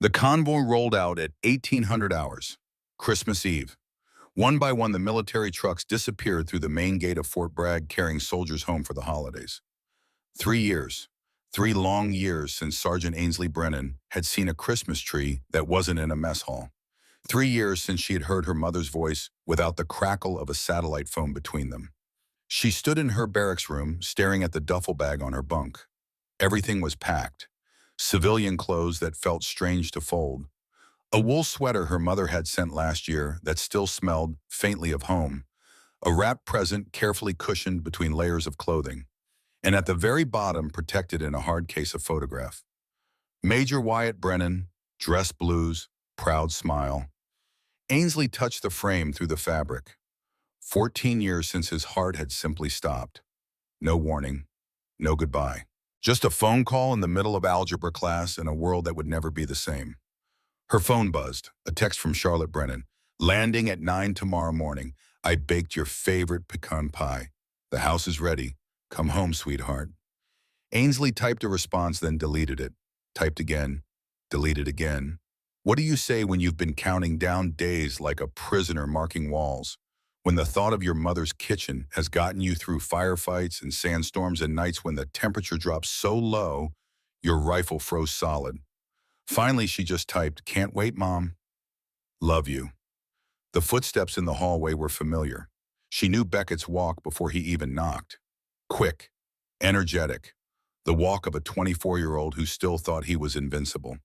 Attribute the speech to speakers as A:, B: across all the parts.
A: The convoy rolled out at 1800 hours, Christmas Eve. One by one, the military trucks disappeared through the main gate of Fort Bragg carrying soldiers home for the holidays. 3 years, 3 long years since Sergeant Ainsley Brennan had seen a Christmas tree that wasn't in a mess hall. 3 years since she had heard her mother's voice without the crackle of a satellite phone between them. She stood in her barracks room, staring at the duffel bag on her bunk. Everything was packed. Civilian clothes that felt strange to fold. A wool sweater her mother had sent last year that still smelled faintly of home. A wrapped present carefully cushioned between layers of clothing. And at the very bottom, protected in a hard case, a photograph. Major Wyatt Brennan, dress blues, proud smile. Ainsley touched the frame through the fabric. 14 years since his heart had simply stopped. No warning, no goodbye. Just a phone call in the middle of algebra class in a world that would never be the same. Her phone buzzed, a text from Charlotte Brennan. Landing at 9 tomorrow morning. I baked your favorite pecan pie. The house is ready. Come home, sweetheart. Ainsley typed a response, then deleted it. Typed again, deleted again. What do you say when you've been counting down days like a prisoner marking walls? When the thought of your mother's kitchen has gotten you through firefights and sandstorms and nights when the temperature drops so low, your rifle froze solid. Finally, she just typed, can't wait, Mom. Love you. The footsteps in the hallway were familiar. She knew Beckett's walk before he even knocked. Quick, energetic, the walk of a 24-year-old who still thought he was invincible.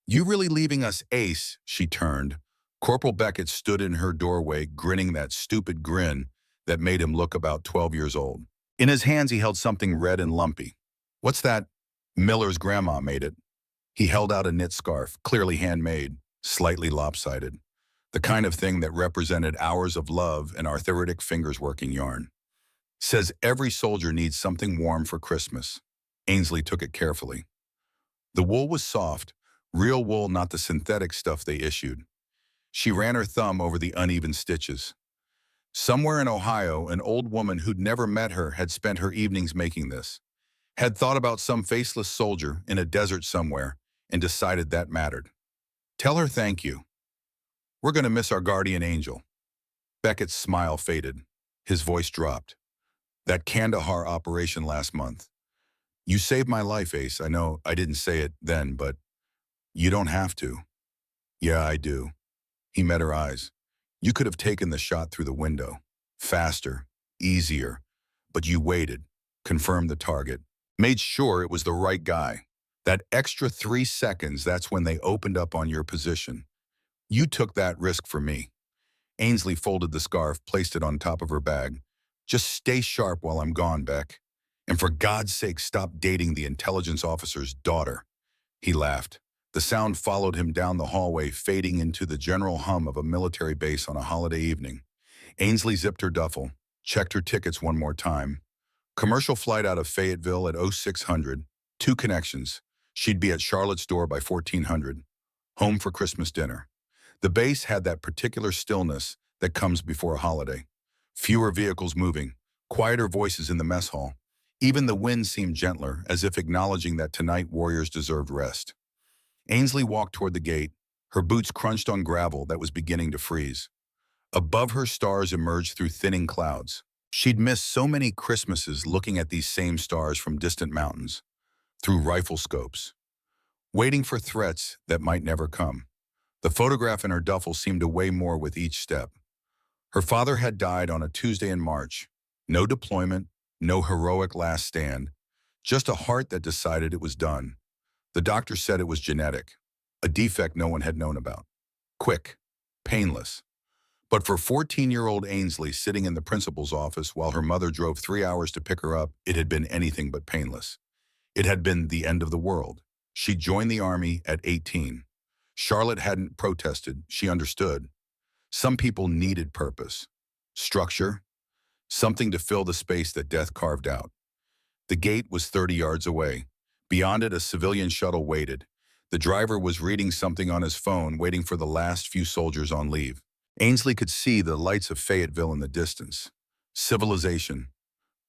A: You really leaving us, Ace? She turned. Corporal Beckett stood in her doorway, grinning that stupid grin that made him look about 12 years old. In his hands, he held something red and lumpy. What's that? Miller's grandma made it. He held out a knit scarf, clearly handmade, slightly lopsided. The kind of thing that represented hours of love and arthritic fingers working yarn. Says every soldier needs something warm for Christmas. Ainsley took it carefully. The wool was soft, real wool, not the synthetic stuff they issued. She ran her thumb over the uneven stitches. Somewhere in Ohio, an old woman who'd never met her had spent her evenings making this. Had thought about some faceless soldier in a desert somewhere and decided that mattered. Tell her thank you. We're going to miss our guardian angel. Beckett's smile faded. His voice dropped. That Kandahar operation last month. You saved my life, Ace. I know I didn't say it then, but you don't have to. Yeah, I do. He met her eyes. You could have taken the shot through the window. Faster, easier. But you waited, confirmed the target, made sure it was the right guy. That extra 3 seconds, that's when they opened up on your position. You took that risk for me. Ainsley folded the scarf, placed it on top of her bag. Just stay sharp while I'm gone, Beck. And for God's sake, stop dating the intelligence officer's daughter. He laughed. The sound followed him down the hallway, fading into the general hum of a military base on a holiday evening. Ainsley zipped her duffel, checked her tickets one more time. Commercial flight out of Fayetteville at 0600, 2 connections. She'd be at Charlotte's door by 1400. Home for Christmas dinner. The base had that particular stillness that comes before a holiday. Fewer vehicles moving, quieter voices in the mess hall. Even the wind seemed gentler, as if acknowledging that tonight warriors deserved rest. Ainsley walked toward the gate. Her boots crunched on gravel that was beginning to freeze. Above her, stars emerged through thinning clouds. She'd missed so many Christmases looking at these same stars from distant mountains, through rifle scopes, waiting for threats that might never come. The photograph in her duffel seemed to weigh more with each step. Her father had died on a Tuesday in March. No deployment, no heroic last stand, just a heart that decided it was done. The doctor said it was genetic, a defect no one had known about. Quick, painless. But for 14-year-old Ainsley sitting in the principal's office while her mother drove 3 hours to pick her up, it had been anything but painless. It had been the end of the world. She joined the Army at 18. Charlotte hadn't protested, she understood. Some people needed purpose, structure, something to fill the space that death carved out. The gate was 30 yards away. Beyond it, a civilian shuttle waited. The driver was reading something on his phone, waiting for the last few soldiers on leave. Ainsley could see the lights of Fayetteville in the distance. Civilization,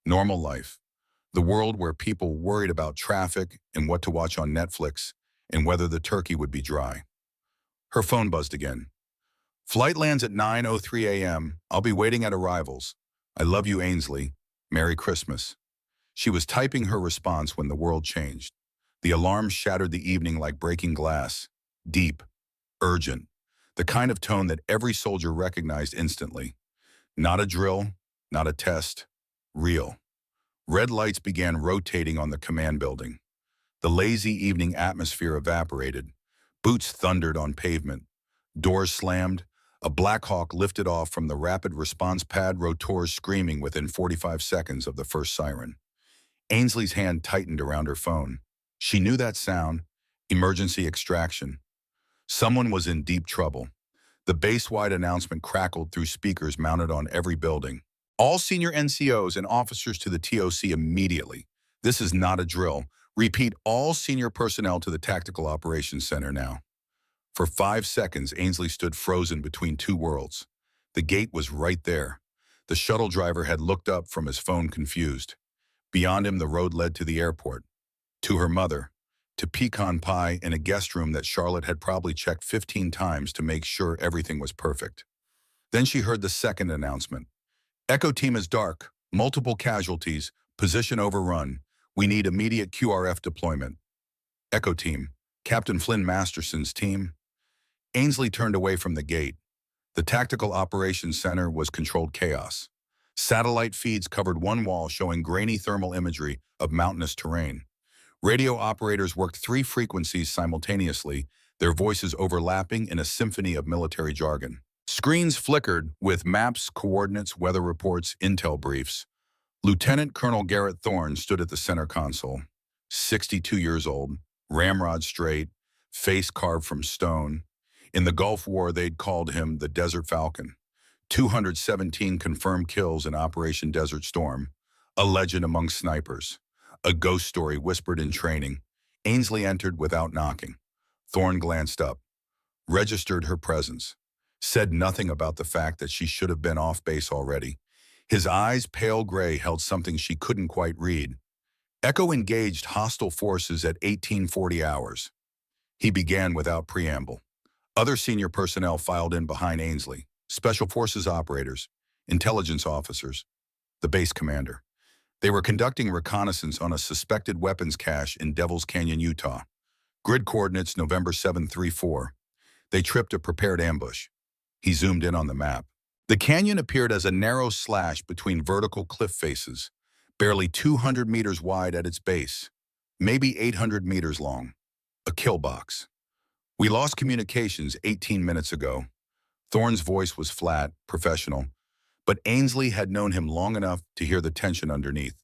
A: normal life, the world where people worried about traffic and what to watch on Netflix and whether the turkey would be dry. Her phone buzzed again. Flight lands at 9:03 a.m. I'll be waiting at arrivals. I love you, Ainsley. Merry Christmas. She was typing her response when the world changed. The alarm shattered the evening like breaking glass. Deep, urgent, the kind of tone that every soldier recognized instantly. Not a drill, not a test. Real. Red lights began rotating on the command building. The lazy evening atmosphere evaporated. Boots thundered on pavement. Doors slammed. A Black Hawk lifted off from the rapid response pad, rotors screaming within 45 seconds of the first siren. Ainsley's hand tightened around her phone. She knew that sound. Emergency extraction. Someone was in deep trouble. The base-wide announcement crackled through speakers mounted on every building. All senior NCOs and officers to the TOC immediately. This is not a drill. Repeat, all senior personnel to the Tactical Operations Center now. For 5 seconds, Ainsley stood frozen between two worlds. The gate was right there. The shuttle driver had looked up from his phone confused. Beyond him, the road led to the airport, to her mother, to pecan pie in a guest room that Charlotte had probably checked 15 times to make sure everything was perfect. Then she heard the second announcement. Echo team is dark, multiple casualties, position overrun. We need immediate QRF deployment. Echo team, Captain Flynn Masterson's team. Ainsley turned away from the gate. The Tactical Operations Center was controlled chaos. Satellite feeds covered one wall showing grainy thermal imagery of mountainous terrain. Radio operators worked 3 frequencies simultaneously, their voices overlapping in a symphony of military jargon. Screens flickered with maps, coordinates, weather reports, intel briefs. Lieutenant Colonel Garrett Thorne stood at the center console. 62 years old, ramrod straight, face carved from stone. In the Gulf War, they'd called him the Desert Falcon. 217 confirmed kills in Operation Desert Storm. A legend among snipers. A ghost story whispered in training. Ainsley entered without knocking. Thorne glanced up, registered her presence, said nothing about the fact that she should have been off base already. His eyes, pale gray, held something she couldn't quite read. Echo engaged hostile forces at 1840 hours. He began without preamble. Other senior personnel filed in behind Ainsley. Special Forces operators, intelligence officers, the base commander. They were conducting reconnaissance on a suspected weapons cache in Devil's Canyon, Utah. Grid coordinates November 734. They tripped a prepared ambush. He zoomed in on the map. The canyon appeared as a narrow slash between vertical cliff faces, barely 200 meters wide at its base, maybe 800 meters long. A kill box. We lost communications 18 minutes ago. Thorne's voice was flat, professional, but Ainsley had known him long enough to hear the tension underneath.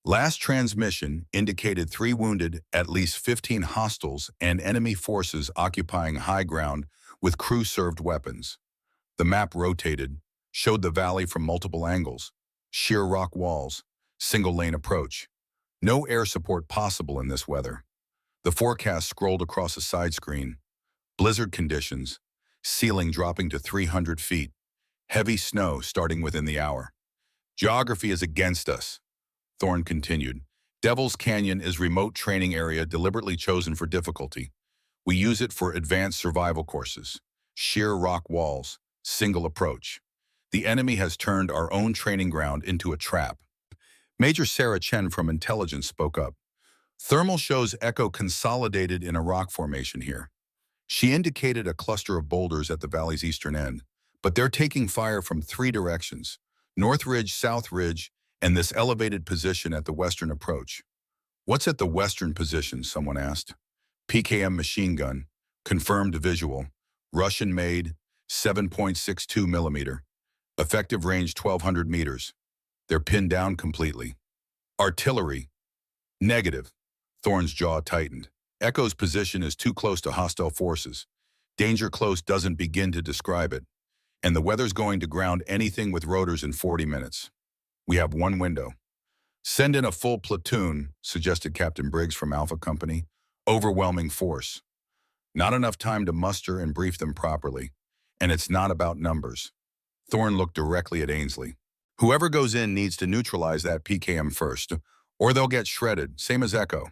A: Last transmission indicated 3 wounded, at least 15 hostiles, and enemy forces occupying high ground with crew-served weapons. The map rotated, showed the valley from multiple angles, sheer rock walls, single-lane approach. No air support possible in this weather. The forecast scrolled across a side screen. Blizzard conditions, ceiling dropping to 300 feet, heavy snow starting within the hour. Geography is against us, Thorne continued. Devil's Canyon is remote training area deliberately chosen for difficulty. We use it for advanced survival courses. Sheer rock walls, single approach. The enemy has turned our own training ground into a trap. Major Sarah Chen from Intelligence spoke up. Thermal shows Echo consolidated in a rock formation here. She indicated a cluster of boulders at the valley's eastern end, but they're taking fire from 3 directions, North Ridge, South Ridge, and this elevated position at the western approach. What's at the western position, someone asked. PKM machine gun, confirmed visual, Russian-made, 7.62 millimeter, effective range 1,200 meters. They're pinned down completely. Artillery, negative. Thorne's jaw tightened. Echo's position is too close to hostile forces. Danger close doesn't begin to describe it. And the weather's going to ground anything with rotors in 40 minutes. We have 1 window. Send in a full platoon, suggested Captain Briggs from Alpha Company. Overwhelming force. Not enough time to muster and brief them properly. And it's not about numbers. Thorne looked directly at Ainsley. Whoever goes in needs to neutralize that PKM first, or they'll get shredded, same as Echo.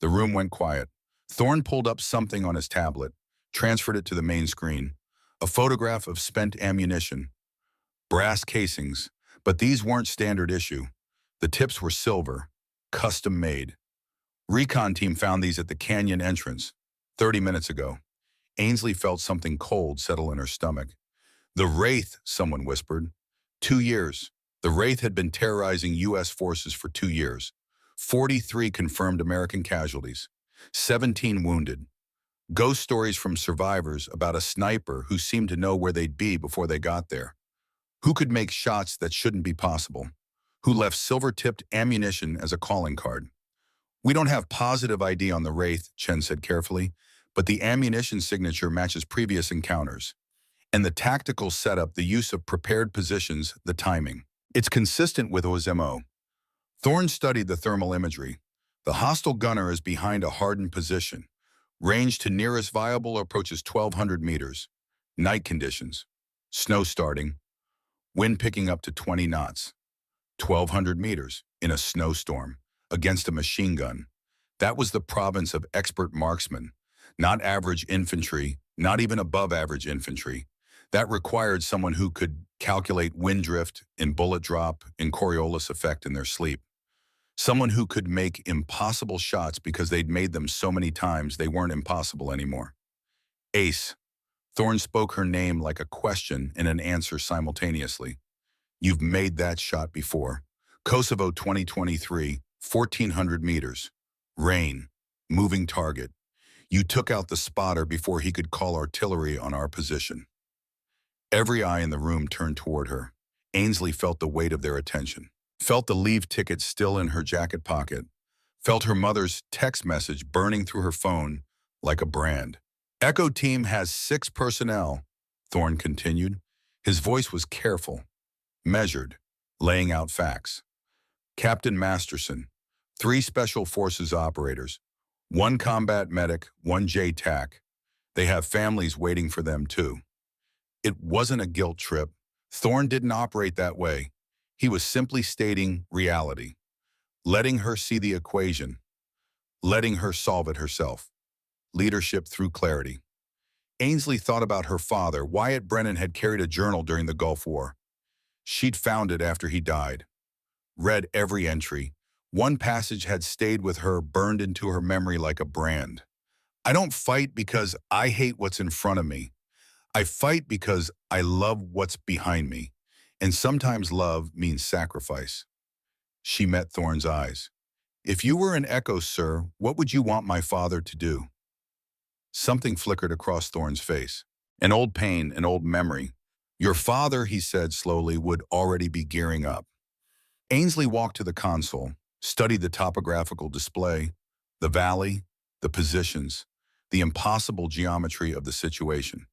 A: The room went quiet. Thorne pulled up something on his tablet, transferred it to the main screen. A photograph of spent ammunition, brass casings, but these weren't standard issue. The tips were silver, custom made. Recon team found these at the canyon entrance 30 minutes ago. Ainsley felt something cold settle in her stomach. The Wraith, someone whispered. 2 years. The Wraith had been terrorizing U.S. forces for 2 years. 43 confirmed American casualties. 17 wounded. Ghost stories from survivors about a sniper who seemed to know where they'd be before they got there. Who could make shots that shouldn't be possible? Who left silver-tipped ammunition as a calling card? We don't have positive ID on the Wraith, Chen said carefully, but the ammunition signature matches previous encounters. And the tactical setup, the use of prepared positions, the timing. It's consistent with his MO. Thorne studied the thermal imagery. The hostile gunner is behind a hardened position. Range to nearest viable approaches 1,200 meters. Night conditions. Snow starting. Wind picking up to 20 knots. 1,200 meters in a snowstorm against a machine gun. That was the province of expert marksmen, not average infantry, not even above average infantry. That required someone who could calculate wind drift and bullet drop and Coriolis effect in their sleep. Someone who could make impossible shots because they'd made them so many times they weren't impossible anymore. Ace. Thorne spoke her name like a question and an answer simultaneously. You've made that shot before. Kosovo 2023, 1,400 meters. Rain. Moving target. You took out the spotter before he could call artillery on our position. Every eye in the room turned toward her. Ainsley felt the weight of their attention. Felt the leave ticket still in her jacket pocket. Felt her mother's text message burning through her phone like a brand. Echo team has 6 personnel, Thorne continued. His voice was careful, measured, laying out facts. Captain Masterson, 3 Special Forces operators, 1 combat medic, 1 JTAC. They have families waiting for them too. It wasn't a guilt trip. Thorne didn't operate that way. He was simply stating reality, letting her see the equation, letting her solve it herself. Leadership through clarity. Ainsley thought about her father. Wyatt Brennan had carried a journal during the Gulf War. She'd found it after he died. Read every entry. One passage had stayed with her, burned into her memory like a brand. I don't fight because I hate what's in front of me. I fight because I love what's behind me. And sometimes love means sacrifice. She met Thorne's eyes. If you were an Echo, sir, what would you want my father to do? Something flickered across Thorne's face. An old pain, an old memory. Your father, he said slowly, would already be gearing up. Ainsley walked to the console, studied the topographical display, the valley, the positions, the impossible geometry of the situation.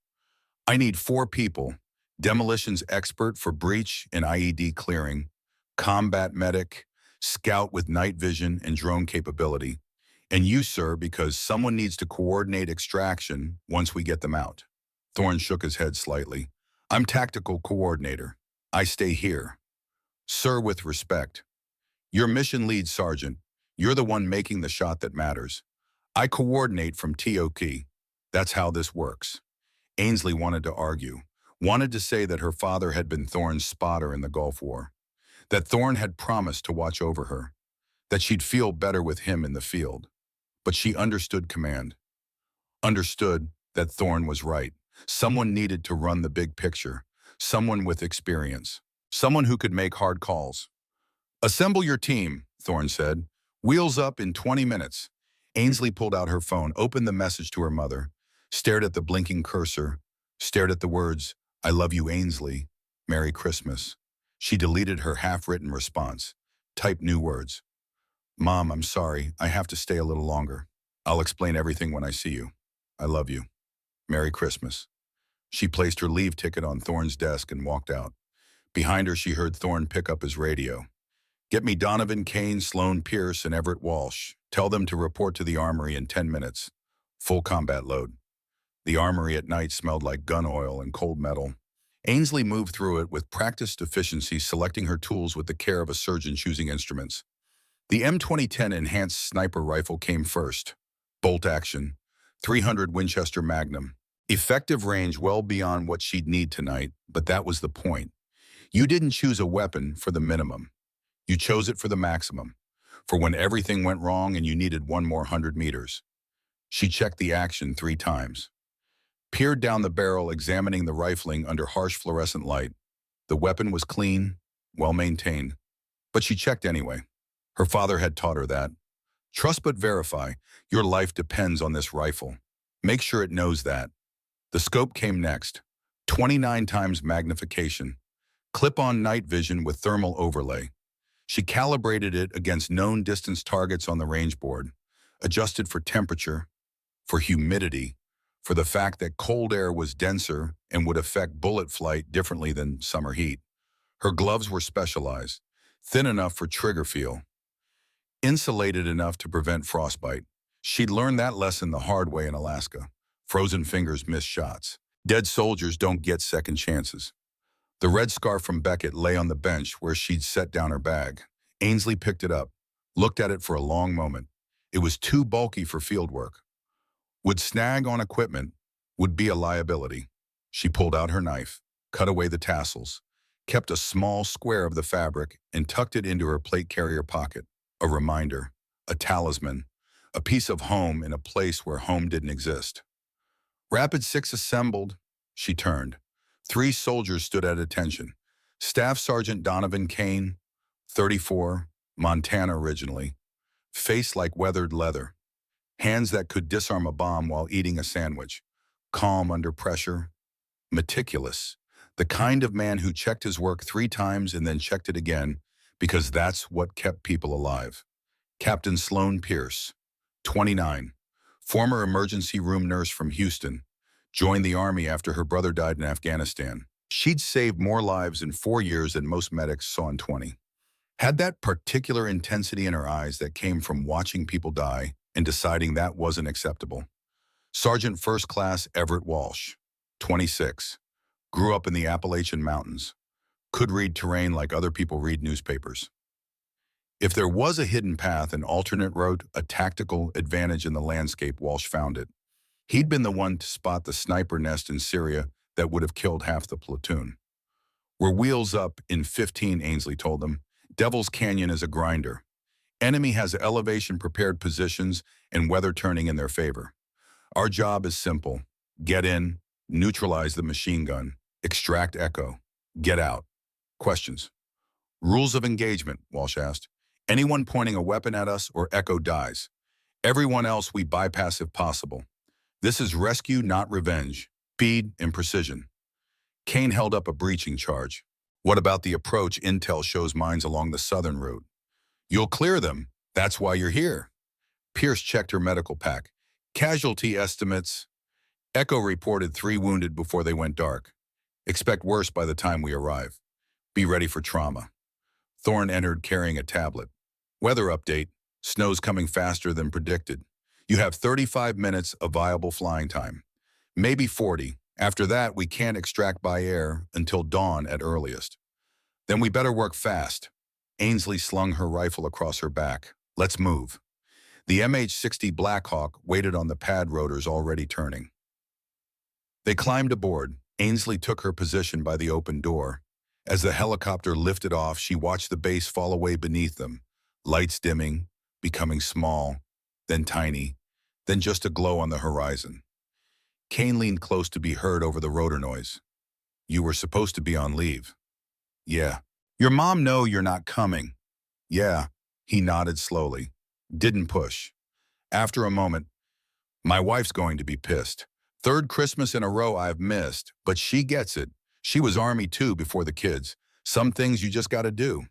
A: I need 4 people. Demolitions expert for breach and IED clearing, combat medic, scout with night vision and drone capability, and you, sir, because someone needs to coordinate extraction once we get them out. Thorne shook his head slightly. I'm tactical coordinator. I stay here. Sir, with respect. You're mission lead sergeant. You're the one making the shot that matters. I coordinate from TOK. That's how this works. Ainsley wanted to argue. Wanted to say that her father had been Thorne's spotter in the Gulf War, that Thorne had promised to watch over her, that she'd feel better with him in the field. But she understood command, understood that Thorne was right. Someone needed to run the big picture, someone with experience, someone who could make hard calls. Assemble your team, Thorne said. Wheels up in 20 minutes. Ainsley pulled out her phone, opened the message to her mother, stared at the blinking cursor, stared at the words, I love you, Ainsley. Merry Christmas. She deleted her half-written response, typed new words. Mom, I'm sorry. I have to stay a little longer. I'll explain everything when I see you. I love you. Merry Christmas. She placed her leave ticket on Thorne's desk and walked out. Behind her, she heard Thorne pick up his radio. Get me Donovan Kane, Sloan Pierce, and Everett Walsh. Tell them to report to the armory in 10 minutes. Full combat load. The armory at night smelled like gun oil and cold metal. Ainsley moved through it with practiced efficiency, selecting her tools with the care of a surgeon choosing instruments. The M2010 enhanced sniper rifle came first. Bolt action, 300 Winchester Magnum. Effective range well beyond what she'd need tonight, but that was the point. You didn't choose a weapon for the minimum. You chose it for the maximum, for when everything went wrong and you needed one more 100 meters. She checked the action 3 times. Peered down the barrel, examining the rifling under harsh fluorescent light. The weapon was clean, well maintained. But she checked anyway. Her father had taught her that. Trust but verify. Your life depends on this rifle. Make sure it knows that. The scope came next. 29 times magnification. Clip-on night vision with thermal overlay. She calibrated it against known distance targets on the range board, adjusted for temperature, for humidity, for the fact that cold air was denser and would affect bullet flight differently than summer heat. Her gloves were specialized, thin enough for trigger feel, insulated enough to prevent frostbite. She'd learned that lesson the hard way in Alaska. Frozen fingers miss shots. Dead soldiers don't get second chances. The red scarf from Beckett lay on the bench where she'd set down her bag. Ainsley picked it up, looked at it for a long moment. It was too bulky for field work. Would snag on equipment, would be a liability. She pulled out her knife, cut away the tassels, kept a small square of the fabric, and tucked it into her plate carrier pocket. A reminder, a talisman, a piece of home in a place where home didn't exist. Rapid 6 assembled. She turned. 3 soldiers stood at attention. Staff Sergeant Donovan Kane, 34, Montana originally, face like weathered leather, hands that could disarm a bomb while eating a sandwich, calm under pressure, meticulous, the kind of man who checked his work 3 times and then checked it again because that's what kept people alive. Captain Sloan Pierce, 29, former emergency room nurse from Houston, joined the Army after her brother died in Afghanistan. She'd saved more lives in 4 years than most medics saw in 20. Had that particular intensity in her eyes that came from watching people die and deciding that wasn't acceptable. Sergeant First Class Everett Walsh, 26, grew up in the Appalachian Mountains, could read terrain like other people read newspapers. If there was a hidden path, an alternate route, a tactical advantage in the landscape, Walsh found it. He'd been the one to spot the sniper nest in Syria that would have killed half the platoon. We're wheels up in 15, Ainsley told them. Devil's Canyon is a grinder. Enemy has elevation-prepared positions and weather turning in their favor. Our job is simple. Get in, neutralize the machine gun, extract echo, get out. Questions? Rules of engagement, Walsh asked. Anyone pointing a weapon at us or echo dies. Everyone else we bypass if possible. This is rescue, not revenge. Speed and precision. Kane held up a breaching charge. What about the approach? Intel shows mines along the southern route. You'll clear them. That's why you're here. Pierce checked her medical pack. Casualty estimates. Echo reported 3 wounded before they went dark. Expect worse by the time we arrive. Be ready for trauma. Thorne entered carrying a tablet. Weather update. Snow's coming faster than predicted. You have 35 minutes of viable flying time. Maybe 40. After that, we can't extract by air until dawn at earliest. Then we better work fast. Ainsley slung her rifle across her back. Let's move. The MH-60 Blackhawk waited on the pad rotors already turning. They climbed aboard. Ainsley took her position by the open door. As the helicopter lifted off, she watched the base fall away beneath them, lights dimming, becoming small, then tiny, then just a glow on the horizon. Kane leaned close to be heard over the rotor noise. You were supposed to be on leave. Yeah. Your mom know you're not coming. Yeah. He nodded slowly. Didn't push. After a moment, my wife's going to be pissed. 3rd Christmas in a row I've missed, but she gets it. She was Army too before the kids. Some things you just gotta do.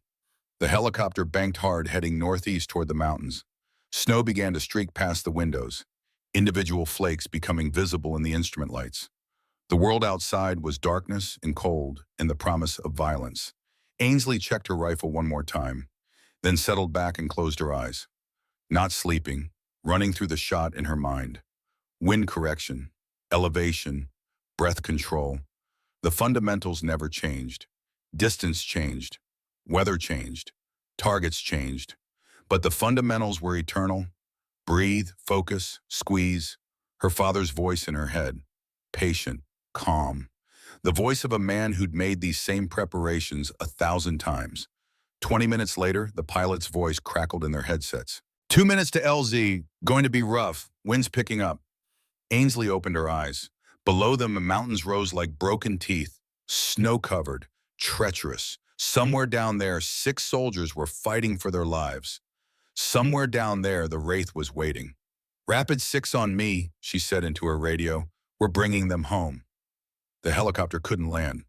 A: The helicopter banked hard, heading northeast toward the mountains. Snow began to streak past the windows, individual flakes becoming visible in the instrument lights. The world outside was darkness and cold and the promise of violence. Ainsley checked her rifle one more time, then settled back and closed her eyes. Not sleeping, running through the shot in her mind. Wind correction, elevation, breath control. The fundamentals never changed. Distance changed. Weather changed. Targets changed. But the fundamentals were eternal. Breathe, focus, squeeze. Her father's voice in her head. Patient, calm. The voice of a man who'd made these same preparations 1,000 times. 20 minutes later, the pilot's voice crackled in their headsets. 2 minutes to LZ, going to be rough, wind's picking up. Ainsley opened her eyes. Below them, the mountains rose like broken teeth, snow-covered, treacherous. Somewhere down there, 6 soldiers were fighting for their lives. Somewhere down there, the Wraith was waiting. "Rapid 6 on me," she said into her radio. "We're bringing them home." The helicopter couldn't land.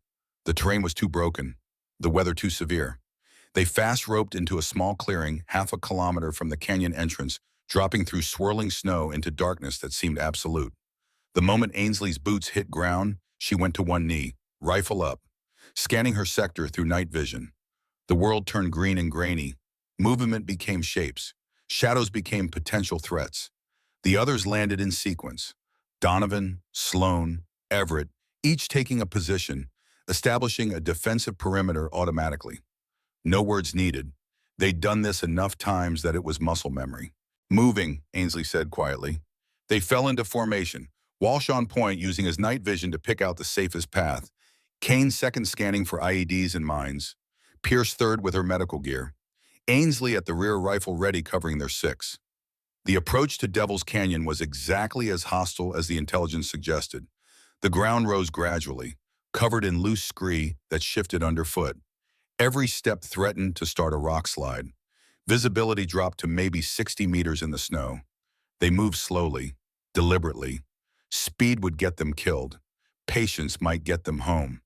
A: The terrain was too broken, the weather too severe. They fast-roped into a small clearing, half a kilometer from the canyon entrance, dropping through swirling snow into darkness that seemed absolute. The moment Ainsley's boots hit ground, she went to one knee, rifle up, scanning her sector through night vision. The world turned green and grainy. Movement became shapes. Shadows became potential threats. The others landed in sequence. Donovan, Sloan, Everett, each taking a position, establishing a defensive perimeter automatically. No words needed. They'd done this enough times that it was muscle memory. "Moving," Ainsley said quietly. They fell into formation, Walsh on point using his night vision to pick out the safest path, Kane second scanning for IEDs and mines, Pierce third with her medical gear, Ainsley at the rear rifle ready covering their 6. The approach to Devil's Canyon was exactly as hostile as the intelligence suggested. The ground rose gradually, covered in loose scree that shifted underfoot. Every step threatened to start a rock slide. Visibility dropped to maybe 60 meters in the snow. They moved slowly, deliberately. Speed would get them killed. Patience might get them home.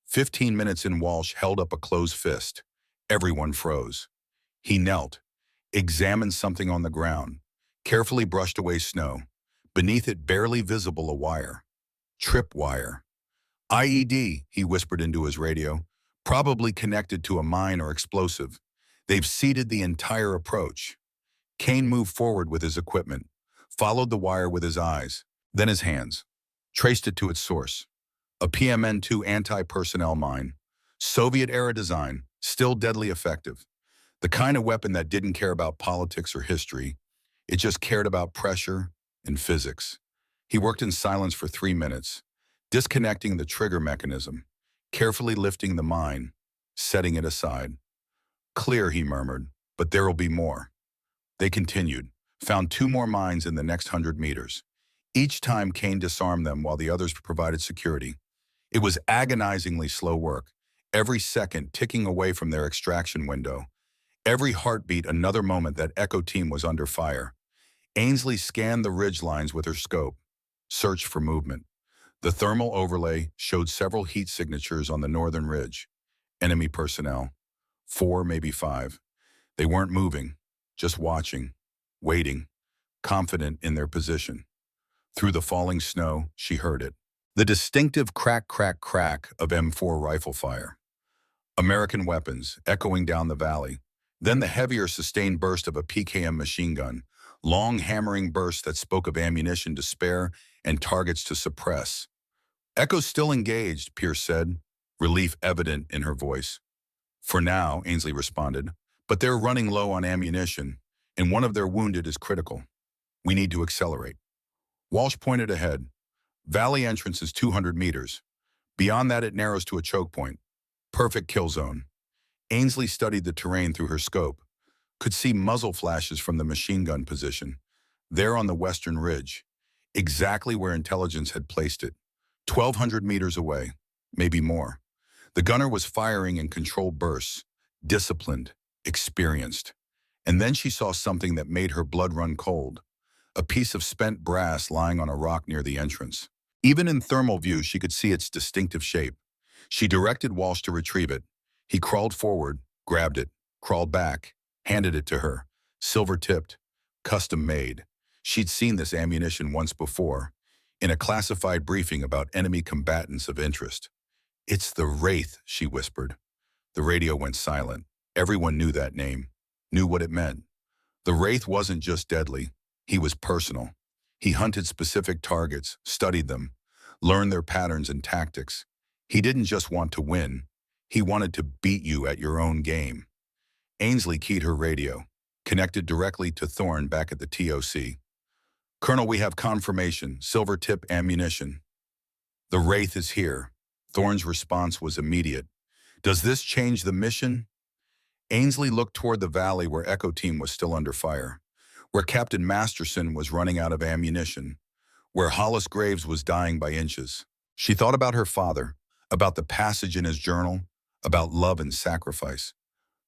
A: 15 minutes in, Walsh held up a closed fist. Everyone froze. He knelt, examined something on the ground, carefully brushed away snow. Beneath it, barely visible, a wire. Trip wire. "IED," he whispered into his radio. "Probably connected to a mine or explosive. They've seeded the entire approach." Kane moved forward with his equipment, followed the wire with his eyes, then his hands, traced it to its source. A PMN-2 anti-personnel mine. Soviet-era design, still deadly effective. The kind of weapon that didn't care about politics or history. It just cared about pressure and physics. He worked in silence for 3 minutes, disconnecting the trigger mechanism, carefully lifting the mine, setting it aside. "Clear," he murmured, "but there will be more." They continued, found 2 more mines in the next 100 meters. Each time, Kane disarmed them while the others provided security. It was agonizingly slow work, every second ticking away from their extraction window. Every heartbeat another moment that Echo Team was under fire. Ainsley scanned the ridge lines with her scope, searched for movement. The thermal overlay showed several heat signatures on the northern ridge. Enemy personnel. 4, maybe 5. They weren't moving, just watching, waiting, confident in their position. Through the falling snow, she heard it. The distinctive crack, crack, crack of M4 rifle fire. American weapons echoing down the valley. Then the heavier sustained burst of a PKM machine gun, long hammering bursts that spoke of ammunition to spare and targets to suppress. "Echo's still engaged," Pierce said, relief evident in her voice. "For now," Ainsley responded, "but they're running low on ammunition, and one of their wounded is critical. We need to accelerate." Walsh pointed ahead. Valley entrance is 200 meters. Beyond that, it narrows to a choke point. Perfect kill zone. Ainsley studied the terrain through her scope, could see muzzle flashes from the machine gun position, there on the western ridge, exactly where intelligence had placed it, 1,200 meters away, maybe more. The gunner was firing in controlled bursts, disciplined, experienced. And then she saw something that made her blood run cold, a piece of spent brass lying on a rock near the entrance. Even in thermal view, she could see its distinctive shape. She directed Walsh to retrieve it. He crawled forward, grabbed it, crawled back, handed it to her. Silver-tipped, custom-made. She'd seen this ammunition once before, in a classified briefing about enemy combatants of interest. "It's the Wraith," she whispered. The radio went silent. Everyone knew that name, knew what it meant. The Wraith wasn't just deadly. He was personal. He hunted specific targets, studied them, learned their patterns and tactics. He didn't just want to win. He wanted to beat you at your own game. Ainsley keyed her radio. connected directly to Thorne back at the TOC. Colonel, we have confirmation, silver tip ammunition. The Wraith is here. Thorne's response was immediate. Does this change the mission? Ainsley looked toward the valley where Echo Team was still under fire, where Captain Masterson was running out of ammunition, where Hollis Graves was dying by inches. She thought about her father, about the passage in his journal, about love and sacrifice.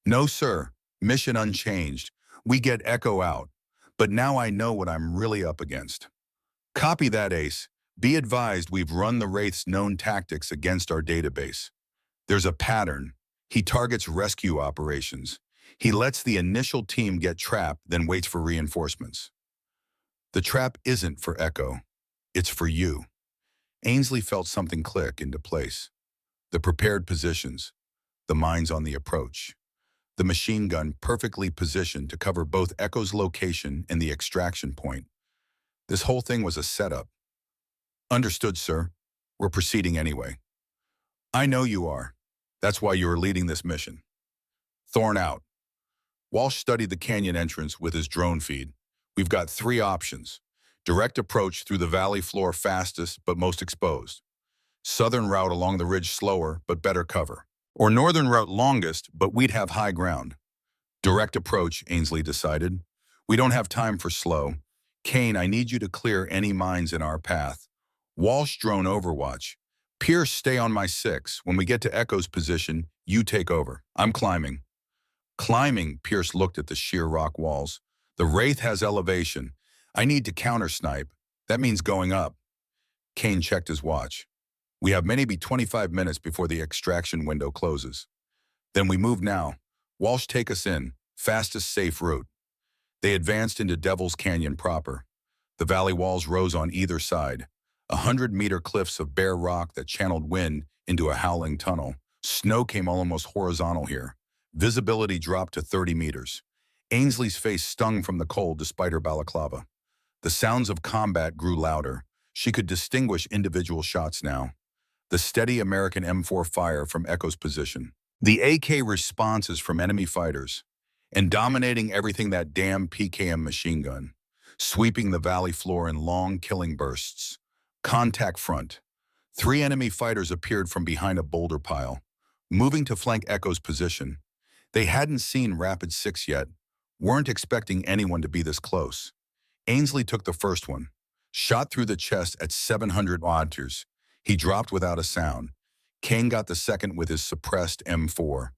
A: No, sir. Mission unchanged. We get Echo out. But now I know what I'm really up against. Copy that, Ace. Be advised we've run the Wraith's known tactics against our database. There's a pattern. He targets rescue operations. He lets the initial team get trapped, then waits for reinforcements. The trap isn't for Echo. It's for you. Ainsley felt something click into place. The prepared positions, the mines on the approach, the machine gun perfectly positioned to cover both Echo's location and the extraction point. This whole thing was a setup. Understood, sir. We're proceeding anyway. I know you are. That's why you are leading this mission. Thorne out. Walsh studied the canyon entrance with his drone feed. We've got 3 options. Direct approach through the valley floor fastest but most exposed. Southern route along the ridge slower but better cover. Or northern route longest, but we'd have high ground. Direct approach, Ainsley decided. We don't have time for slow. Kane, I need you to clear any mines in our path. Walsh drone overwatch. Pierce, stay on my 6. When we get to Echo's position, you take over. I'm climbing. Climbing, Pierce looked at the sheer rock walls. The Wraith has elevation. I need to counter-snipe. That means going up. Kane checked his watch. We have maybe 25 minutes before the extraction window closes. Then we move now. Walsh, take us in. Fastest safe route. They advanced into Devil's Canyon proper. The valley walls rose on either side. 100-meter cliffs of bare rock that channeled wind into a howling tunnel. Snow came almost horizontal here. Visibility dropped to 30 meters. Ainsley's face stung from the cold despite her balaclava. The sounds of combat grew louder. She could distinguish individual shots now. The steady American M4 fire from Echo's position. The AK responses from enemy fighters. And dominating everything, that damn PKM machine gun. Sweeping the valley floor in long killing bursts. Contact front. 3 enemy fighters appeared from behind a boulder pile, moving to flank Echo's position. They hadn't seen Rapid 6 yet, weren't expecting anyone to be this close. Ainsley took the first one. Shot through the chest at 700 meters. He dropped without a sound. Kane got the second with his suppressed M4.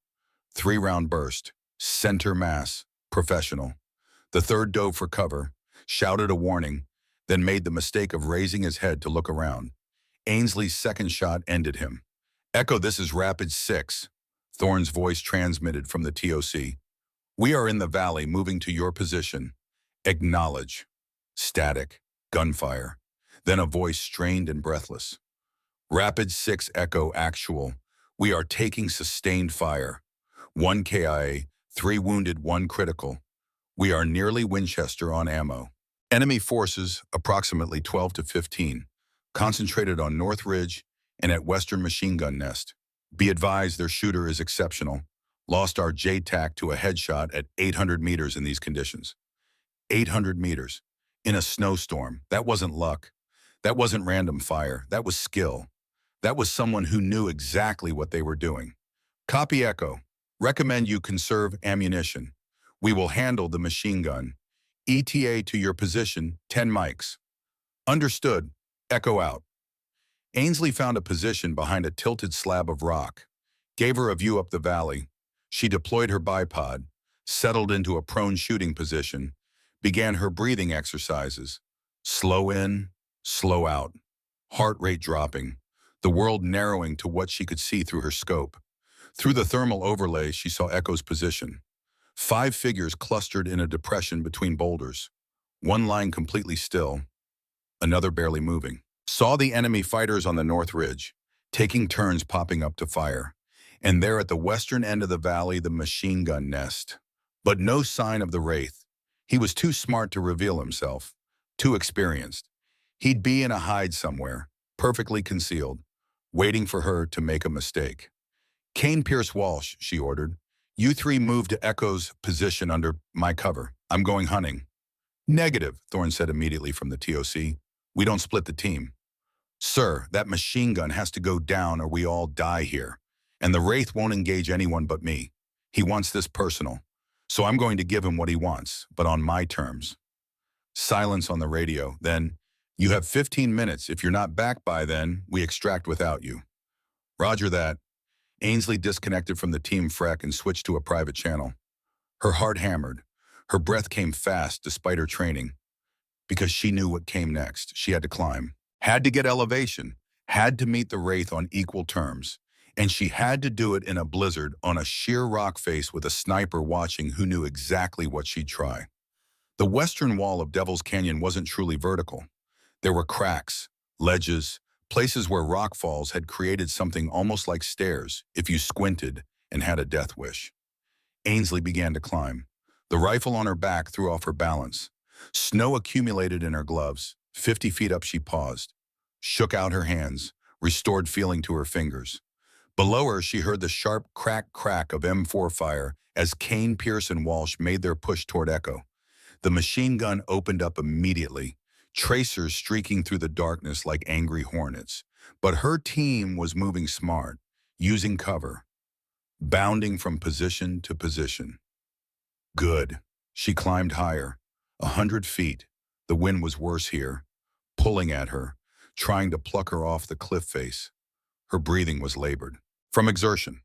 A: 3-round burst. Center mass. Professional. The third dove for cover, shouted a warning, then made the mistake of raising his head to look around. Ainsley's second shot ended him. Echo, this is Rapid 6. Thorne's voice transmitted from the TOC. We are in the valley, moving to your position. Acknowledge. Static. Gunfire. Then a voice strained and breathless. Rapid 6 Echo actual. We are taking sustained fire. 1 KIA, 3 wounded, 1 critical. We are nearly Winchester on ammo. Enemy forces, approximately 12 to 15, concentrated on North Ridge and at Western Machine Gun Nest. Be advised their shooter is exceptional. Lost our JTAC to a headshot at 800 meters in these conditions. 800 meters. In a snowstorm. That wasn't luck. That wasn't random fire. That was skill. That was someone who knew exactly what they were doing. Copy Echo. Recommend you conserve ammunition. We will handle the machine gun. ETA to your position, 10 mics. Understood. Echo out. Ainsley found a position behind a tilted slab of rock. Gave her a view up the valley. She deployed her bipod, settled into a prone shooting position, began her breathing exercises. Slow in, slow out. Heart rate dropping. The world narrowing to what she could see through her scope. Through the thermal overlay, she saw Echo's position. 5 figures clustered in a depression between boulders. One lying completely still, another barely moving. Saw the enemy fighters on the North Ridge, taking turns popping up to fire. And there at the western end of the valley, the machine gun nest. But no sign of the Wraith. He was too smart to reveal himself, too experienced. He'd be in a hide somewhere, perfectly concealed, waiting for her to make a mistake. Kane, Pierce, Walsh, she ordered. You 3 move to Echo's position under my cover. I'm going hunting. Negative, Thorne said immediately from the TOC. We don't split the team. Sir, that machine gun has to go down or we all die here. And the Wraith won't engage anyone but me. He wants this personal. So I'm going to give him what he wants, but on my terms. Silence on the radio. Then, you have 15 minutes. If you're not back by then, we extract without you. Roger that. Ainsley disconnected from the team frec and switched to a private channel. Her heart hammered. Her breath came fast despite her training. Because she knew what came next. She had to climb. Had to get elevation. Had to meet the Wraith on equal terms. And she had to do it in a blizzard on a sheer rock face with a sniper watching who knew exactly what she'd try. The western wall of Devil's Canyon wasn't truly vertical. There were cracks, ledges, places where rock falls had created something almost like stairs if you squinted and had a death wish. Ainsley began to climb. The rifle on her back threw off her balance. Snow accumulated in her gloves. 50 feet up she paused, shook out her hands, restored feeling to her fingers. Below her she heard the sharp crack of M4 fire as Kane, Pierce, and Walsh made their push toward Echo. The machine gun opened up immediately, tracers streaking through the darkness like angry hornets. But her team was moving smart, using cover, bounding from position to position. Good. She climbed higher, 100 feet. The wind was worse here, pulling at her, trying to pluck her off the cliff face. Her breathing was labored. From exertion,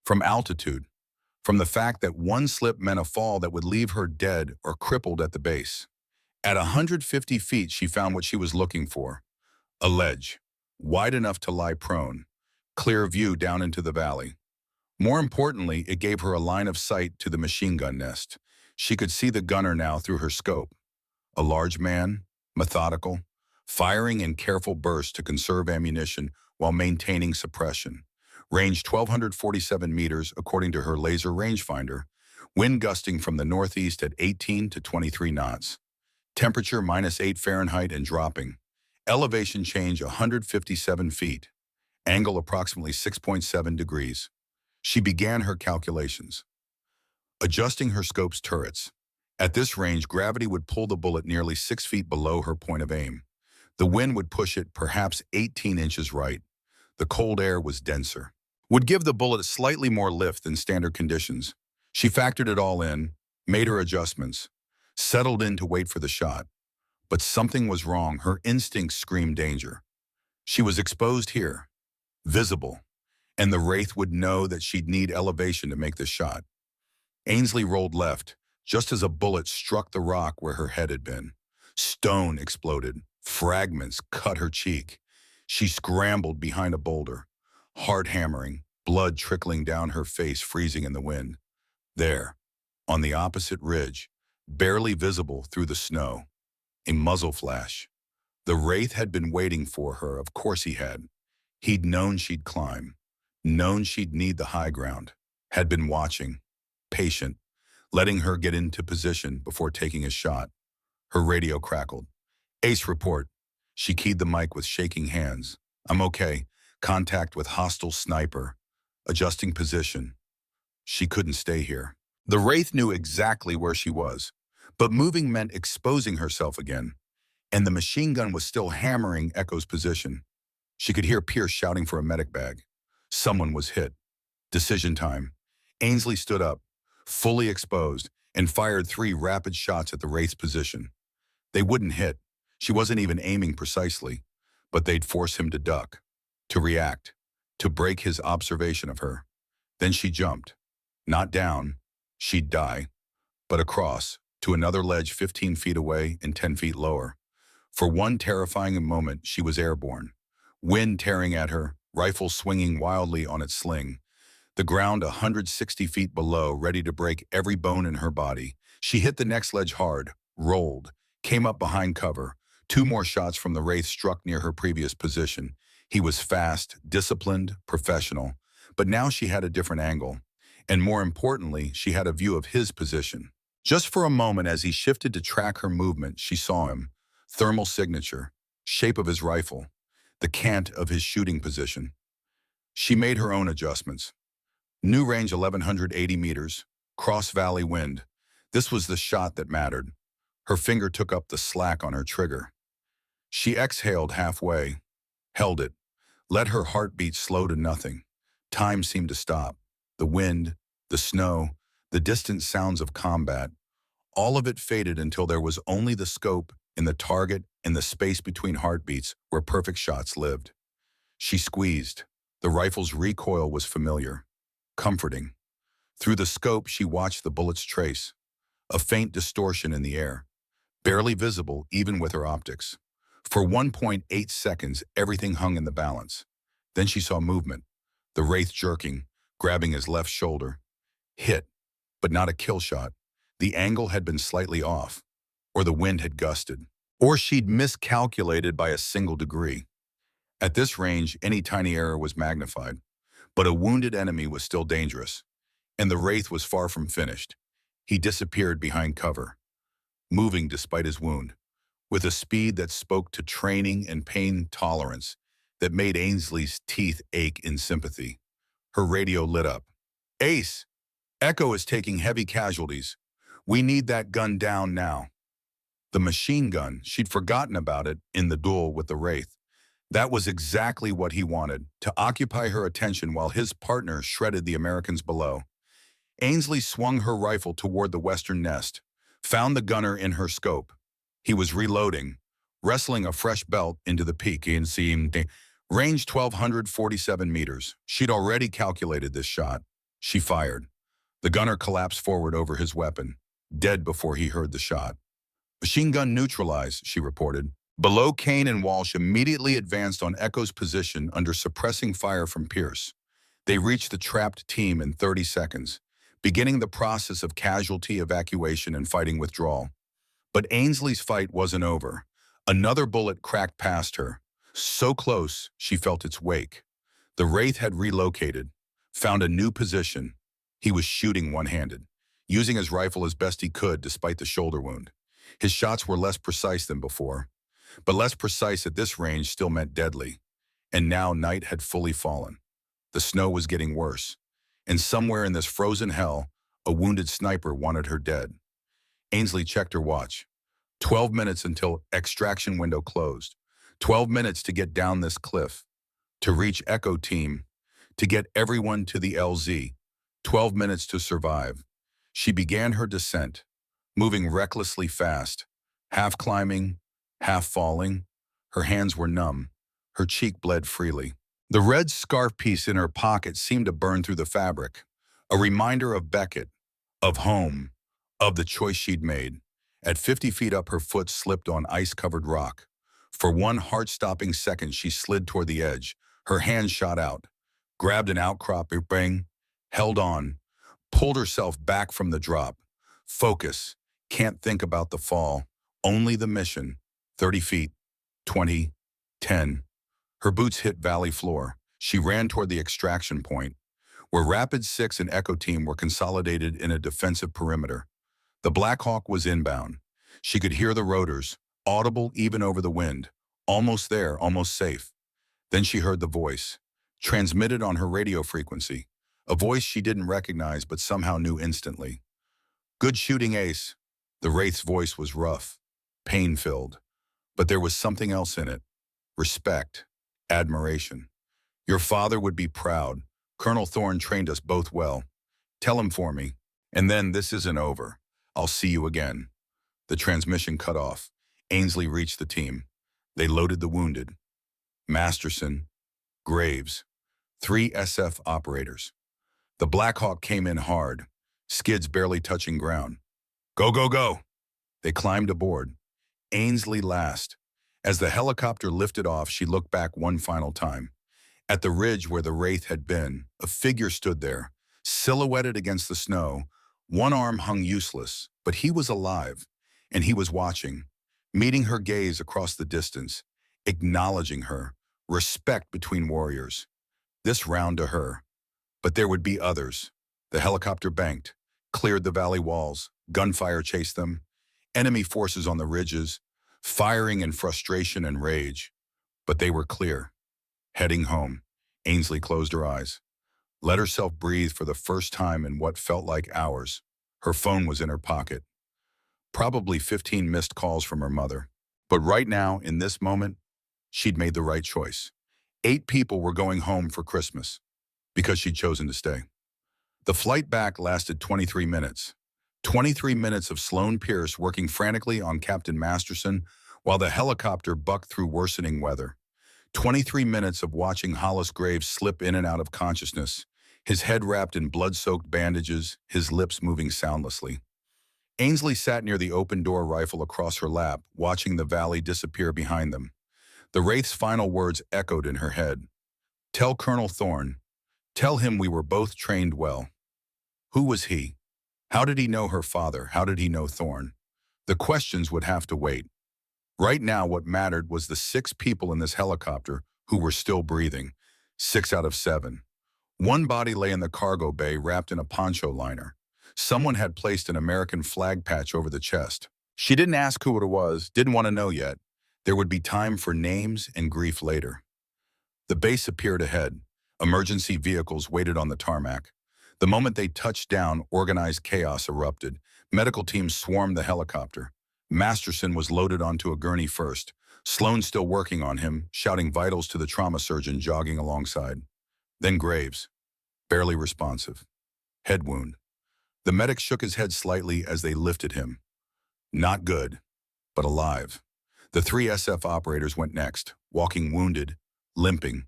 A: from altitude, from the fact that one slip meant a fall that would leave her dead or crippled at the base. At 150 feet, she found what she was looking for. A ledge, wide enough to lie prone, clear view down into the valley. More importantly, it gave her a line of sight to the machine gun nest. She could see the gunner now through her scope. A large man, methodical, firing in careful bursts to conserve ammunition while maintaining suppression. Range 1,247 meters according to her laser rangefinder, wind gusting from the northeast at 18 to 23 knots. Temperature -8 Fahrenheit and dropping. Elevation change 157 feet. Angle approximately 6.7 degrees. She began her calculations. Adjusting her scope's turrets. At this range, gravity would pull the bullet nearly 6 feet below her point of aim. The wind would push it perhaps 18 inches right. The cold air was denser. Would give the bullet slightly more lift than standard conditions. She factored it all in, made her adjustments, settled in to wait for the shot. But something was wrong. Her instincts screamed danger. She was exposed here, visible, and the Wraith would know that she'd need elevation to make the shot. Ainsley rolled left, just as a bullet struck the rock where her head had been. Stone exploded. Fragments cut her cheek. She scrambled behind a boulder, heart hammering, blood trickling down her face, freezing in the wind. There, on the opposite ridge, barely visible through the snow, a muzzle flash. The Wraith had been waiting for her, of course he had. He'd known she'd climb, known she'd need the high ground, had been watching, patient, letting her get into position before taking a shot. Her radio crackled. Ace report. She keyed the mic with shaking hands. I'm okay. Contact with hostile sniper. Adjusting position. She couldn't stay here. The Wraith knew exactly where she was, but moving meant exposing herself again, and the machine gun was still hammering Echo's position. She could hear Pierce shouting for a medic bag. Someone was hit. Decision time. Ainsley stood up, fully exposed, and fired 3 rapid shots at the Wraith's position. They wouldn't hit. She wasn't even aiming precisely, but they'd force him to duck, to react, to break his observation of her. Then she jumped. Not down, she'd die, but across, to another ledge 15 feet away and 10 feet lower. For one terrifying moment, she was airborne. Wind tearing at her, rifle swinging wildly on its sling. The ground 160 feet below, ready to break every bone in her body. She hit the next ledge hard, rolled, came up behind cover. 2 more shots from the Wraith struck near her previous position. He was fast, disciplined, professional. But now she had a different angle. And more importantly, she had a view of his position. Just for a moment as he shifted to track her movement, she saw him. Thermal signature, shape of his rifle, the cant of his shooting position. She made her own adjustments. New range 1,180 meters, cross valley wind. This was the shot that mattered. Her finger took up the slack on her trigger. She exhaled halfway, held it, let her heartbeat slow to nothing. Time seemed to stop. The wind, the snow, the distant sounds of combat, all of it faded until there was only the scope and the target and the space between heartbeats where perfect shots lived. She squeezed. The rifle's recoil was familiar, comforting. Through the scope, she watched the bullet's trace, a faint distortion in the air, barely visible even with her optics. For 1.8 seconds, everything hung in the balance. Then she saw movement, the wraith jerking, grabbing his left shoulder. Hit, but not a kill shot. The angle had been slightly off, or the wind had gusted, or she'd miscalculated by a single degree. At this range, any tiny error was magnified, but a wounded enemy was still dangerous, and the wraith was far from finished. He disappeared behind cover, moving despite his wound, with a speed that spoke to training and pain tolerance that made Ainsley's teeth ache in sympathy. Her radio lit up. "Ace, Echo is taking heavy casualties. We need that gun down now." The machine gun, she'd forgotten about it in the duel with the wraith. That was exactly what he wanted, to occupy her attention while his partner shredded the Americans below. Ainsley swung her rifle toward the western nest, found the gunner in her scope. He was reloading, wrestling a fresh belt into the peak. Range 1,247 meters. She'd already calculated this shot. She fired. The gunner collapsed forward over his weapon, dead before he heard the shot. "Machine gun neutralized," she reported. Below, Kane and Walsh immediately advanced on Echo's position under suppressing fire from Pierce. They reached the trapped team in 30 seconds, beginning the process of casualty evacuation and fighting withdrawal. But Ainsley's fight wasn't over. Another bullet cracked past her, so close she felt its wake. The wraith had relocated, found a new position. He was shooting one-handed, using his rifle as best he could despite the shoulder wound. His shots were less precise than before, but less precise at this range still meant deadly. And now night had fully fallen. The snow was getting worse, and somewhere in this frozen hell, a wounded sniper wanted her dead. Ainsley checked her watch. 12 minutes until extraction window closed. 12 minutes to get down this cliff, to reach Echo Team, to get everyone to the LZ. 12 minutes to survive. She began her descent, moving recklessly fast, half climbing, half falling. Her hands were numb. Her cheek bled freely. The red scarf piece in her pocket seemed to burn through the fabric, a reminder of Beckett, of home, of the choice she'd made. At 50 feet up, her foot slipped on ice-covered rock. For one heart-stopping second, she slid toward the edge. Her hand shot out, grabbed an outcrop, bang, held on, pulled herself back from the drop. Focus. Can't think about the fall. Only the mission. 30 feet. 20. 10. Her boots hit valley floor. She ran toward the extraction point, where Rapid 6 and Echo Team were consolidated in a defensive perimeter. The Black Hawk was inbound. She could hear the rotors, audible even over the wind. Almost there, almost safe. Then she heard the voice, transmitted on her radio frequency, a voice she didn't recognize but somehow knew instantly. "Good shooting, Ace." The wraith's voice was rough, pain-filled, but there was something else in it. Respect, admiration. "Your father would be proud. Colonel Thorne trained us both well. Tell him for me. And then this isn't over. I'll see you again." The transmission cut off. Ainsley reached the team. They loaded the wounded. Masterson, Graves, 3 SF operators. The Black Hawk came in hard, skids barely touching ground. "Go, go, go." They climbed aboard. Ainsley last. As the helicopter lifted off, she looked back one final time. At the ridge where the wraith had been, a figure stood there, silhouetted against the snow. One arm hung useless, but he was alive, and he was watching, meeting her gaze across the distance, acknowledging her, respect between warriors. This round to her. But there would be others. The helicopter banked, cleared the valley walls, gunfire chased them, enemy forces on the ridges, firing in frustration and rage. But they were clear. Heading home, Ainsley closed her eyes, let herself breathe for the first time in what felt like hours. Her phone was in her pocket. Probably 15 missed calls from her mother. But right now, in this moment, she'd made the right choice. 8 people were going home for Christmas because she'd chosen to stay. The flight back lasted 23 minutes. 23 minutes of Sloan Pierce working frantically on Captain Masterson while the helicopter bucked through worsening weather. 23 minutes of watching Hollis Graves slip in and out of consciousness, his head wrapped in blood-soaked bandages, his lips moving soundlessly. Ainsley sat near the open-door rifle across her lap, watching the valley disappear behind them. The Wraith's final words echoed in her head. "Tell Colonel Thorne. Tell him we were both trained well." Who was he? How did he know her father? How did he know Thorne? The questions would have to wait. Right now, what mattered was the 6 people in this helicopter who were still breathing. 6 out of 7. One body lay in the cargo bay wrapped in a poncho liner. Someone had placed an American flag patch over the chest. She didn't ask who it was, didn't want to know yet. There would be time for names and grief later. The base appeared ahead. Emergency vehicles waited on the tarmac. The moment they touched down, organized chaos erupted. Medical teams swarmed the helicopter. Masterson was loaded onto a gurney first. Sloan still working on him, shouting vitals to the trauma surgeon jogging alongside. Then Graves, barely responsive. Head wound. The medic shook his head slightly as they lifted him. Not good, but alive. The 3 SF operators went next, walking wounded, limping,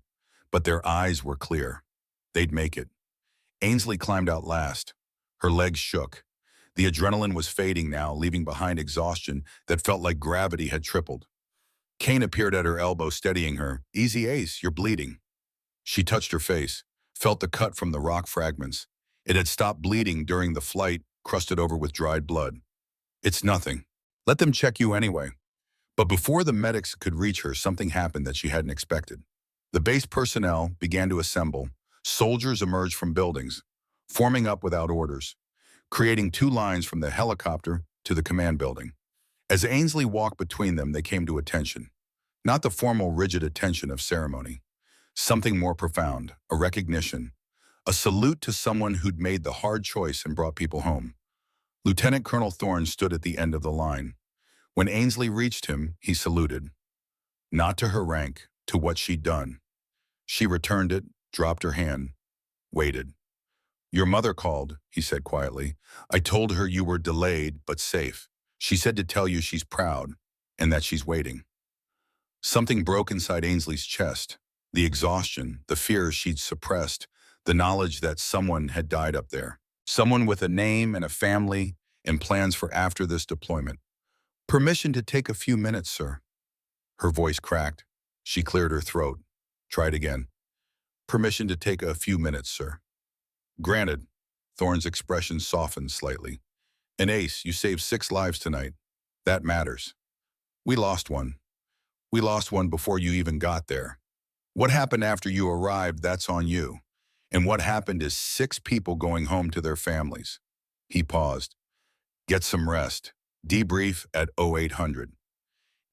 A: but their eyes were clear. They'd make it. Ainsley climbed out last. Her legs shook. The adrenaline was fading now, leaving behind exhaustion that felt like gravity had tripled. Kane appeared at her elbow, steadying her. "Easy, Ace, you're bleeding." She touched her face, felt the cut from the rock fragments. It had stopped bleeding during the flight, crusted over with dried blood. "It's nothing. Let them check you anyway." But before the medics could reach her, something happened that she hadn't expected. The base personnel began to assemble. Soldiers emerged from buildings, forming up without orders, creating 2 lines from the helicopter to the command building. As Ainsley walked between them, they came to attention. Not the formal, rigid attention of ceremony. Something more profound, a recognition, a salute to someone who'd made the hard choice and brought people home. Lieutenant Colonel Thorne stood at the end of the line. When Ainsley reached him, he saluted. Not to her rank, to what she'd done. She returned it, dropped her hand, waited. "Your mother called," he said quietly. "I told her you were delayed but safe. She said to tell you she's proud and that she's waiting." Something broke inside Ainsley's chest. The exhaustion, the fear she'd suppressed, the knowledge that someone had died up there. Someone with a name and a family and plans for after this deployment. "Permission to take a few minutes, sir." Her voice cracked. She cleared her throat. Tried again. "Permission to take a few minutes, sir." "Granted." Thorne's expression softened slightly. "And Ace, you saved 6 lives tonight. That matters. We lost one. We lost one before you even got there. What happened after you arrived, that's on you. And what happened is 6 people going home to their families." He paused. "Get some rest. Debrief at 0800.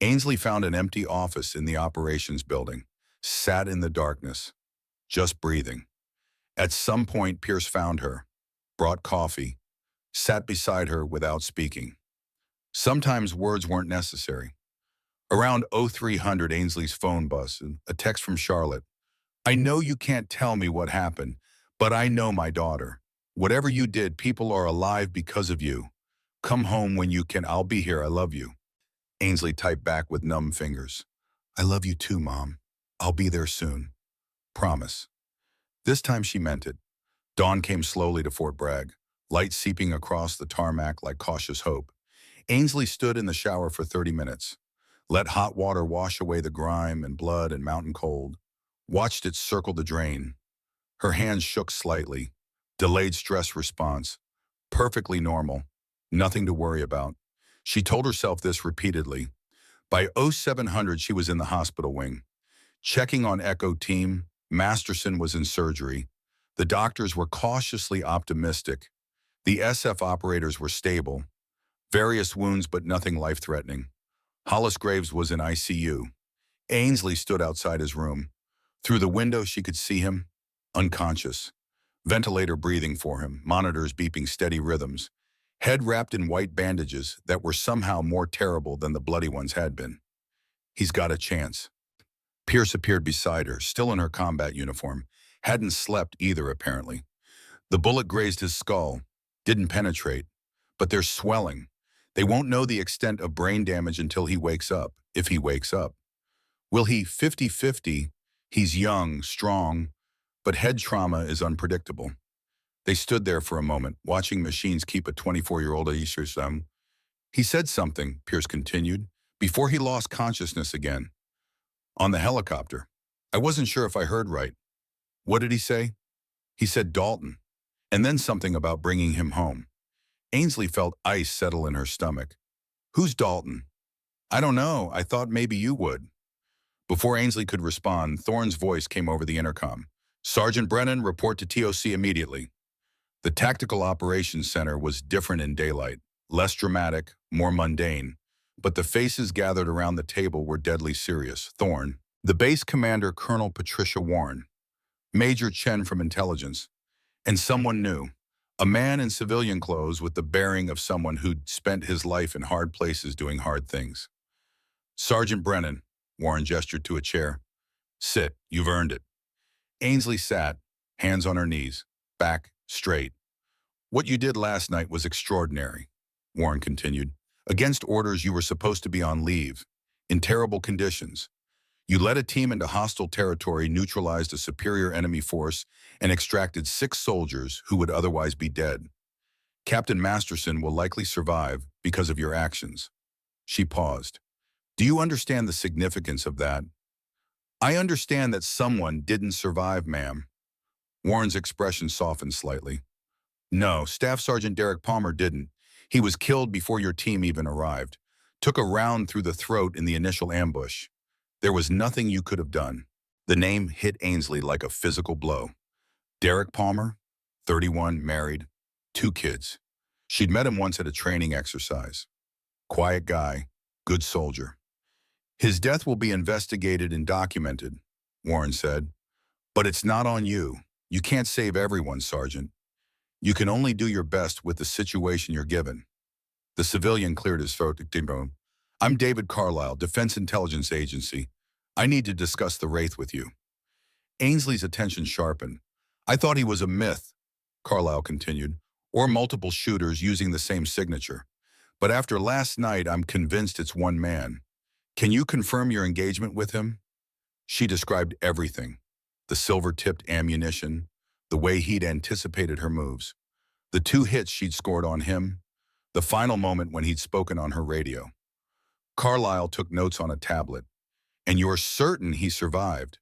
A: Ainsley found an empty office in the operations building, sat in the darkness, just breathing. At some point, Pierce found her, brought coffee, sat beside her without speaking. Sometimes words weren't necessary. Around 0300, Ainsley's phone buzzed, a text from Charlotte. "I know you can't tell me what happened, but I know my daughter. Whatever you did, people are alive because of you. Come home when you can. I'll be here. I love you." Ainsley typed back with numb fingers. "I love you too, Mom. I'll be there soon. Promise." This time she meant it. Dawn came slowly to Fort Bragg, light seeping across the tarmac like cautious hope. Ainsley stood in the shower for 30 minutes, let hot water wash away the grime and blood and mountain cold, watched it circle the drain. Her hands shook slightly. Delayed stress response. Perfectly normal. Nothing to worry about. She told herself this repeatedly. By 0700, she was in the hospital wing. Checking on Echo Team, Masterson was in surgery. The doctors were cautiously optimistic. The SF operators were stable. Various wounds, but nothing life-threatening. Hollis Graves was in ICU. Ainsley stood outside his room. Through the window, she could see him, unconscious. Ventilator breathing for him, monitors beeping steady rhythms. head wrapped in white bandages that were somehow more terrible than the bloody ones had been. He's got a chance. Pierce appeared beside her, still in her combat uniform. Hadn't slept either, apparently. The bullet grazed his skull, didn't penetrate, but they're swelling. They won't know the extent of brain damage until he wakes up, if he wakes up. Will he 50-50? He's young, strong, but head trauma is unpredictable. They stood there for a moment, watching machines keep a 24-year-old Ishirsam. He said something, Pierce continued, before he lost consciousness again. On the helicopter. I wasn't sure if I heard right. What did he say? He said Dalton, and then something about bringing him home. Ainsley felt ice settle in her stomach. Who's Dalton? I don't know. I thought maybe you would. Before Ainsley could respond, Thorne's voice came over the intercom. Sergeant Brennan, report to TOC immediately. The Tactical Operations Center was different in daylight, less dramatic, more mundane, but the faces gathered around the table were deadly serious. Thorne, the base commander, Colonel Patricia Warren, Major Chen from Intelligence, and someone new, a man in civilian clothes with the bearing of someone who'd spent his life in hard places doing hard things. Sergeant Brennan, Warren gestured to a chair. Sit, you've earned it. Ainsley sat, hands on her knees, back straight. What you did last night was extraordinary, Warren continued. Against orders, you were supposed to be on leave, in terrible conditions. You led a team into hostile territory, neutralized a superior enemy force, and extracted 6 soldiers who would otherwise be dead. Captain Masterson will likely survive because of your actions. She paused. Do you understand the significance of that? I understand that someone didn't survive, ma'am. Warren's expression softened slightly. No, Staff Sergeant Derek Palmer didn't. He was killed before your team even arrived. Took a round through the throat in the initial ambush. There was nothing you could have done. The name hit Ainsley like a physical blow. Derek Palmer, 31, married, 2 kids. She'd met him once at a training exercise. Quiet guy, good soldier. His death will be investigated and documented, Warren said. But it's not on you. You can't save everyone, Sergeant. You can only do your best with the situation you're given. The civilian cleared his throat. I'm David Carlisle, Defense Intelligence Agency. I need to discuss the Wraith with you. Ainsley's attention sharpened. I thought he was a myth, Carlisle continued, or multiple shooters using the same signature. But after last night, I'm convinced it's one man. Can you confirm your engagement with him? She described everything. The silver-tipped ammunition, the way he'd anticipated her moves, the 2 hits she'd scored on him, the final moment when he'd spoken on her radio. Carlisle took notes on a tablet. And you're certain he survived?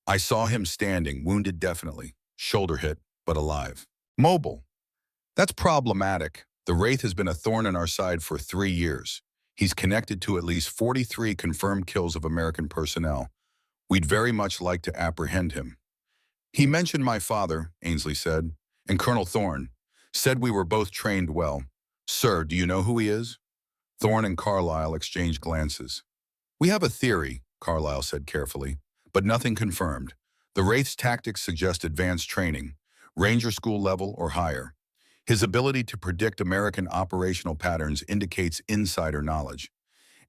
A: I saw him standing, wounded definitely, shoulder hit, but alive. Mobile. That's problematic. The Wraith has been a thorn in our side for 3 years. He's connected to at least 43 confirmed kills of American personnel. We'd very much like to apprehend him. He mentioned my father, Ainsley said, and Colonel Thorne. Said we were both trained well. Sir, do you know who he is? Thorne and Carlisle exchanged glances. We have a theory, Carlisle said carefully, but nothing confirmed. The Wraith's tactics suggest advanced training, Ranger School level or higher. His ability to predict American operational patterns indicates insider knowledge.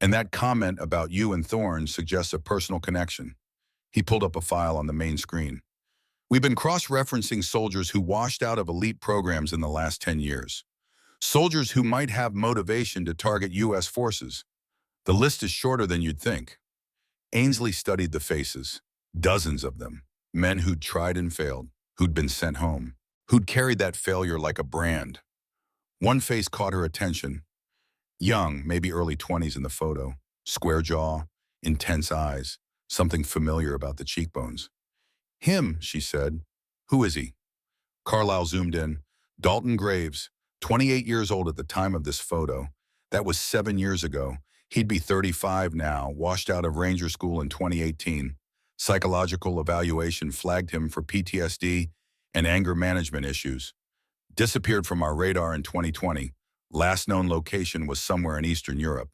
A: And that comment about you and Thorne suggests a personal connection. He pulled up a file on the main screen. We've been cross-referencing soldiers who washed out of elite programs in the last 10 years. Soldiers who might have motivation to target U.S. forces. The list is shorter than you'd think. Ainsley studied the faces, dozens of them, men who'd tried and failed, who'd been sent home, who'd carried that failure like a brand. One face caught her attention. Young, maybe early 20s in the photo, square jaw, intense eyes, something familiar about the cheekbones. Him, she said. Who is he? Carlisle zoomed in. Dalton Graves, 28 years old at the time of this photo. That was 7 years ago. He'd be 35 now, washed out of Ranger School in 2018. Psychological evaluation flagged him for PTSD and anger management issues. Disappeared from our radar in 2020. Last known location was somewhere in Eastern Europe.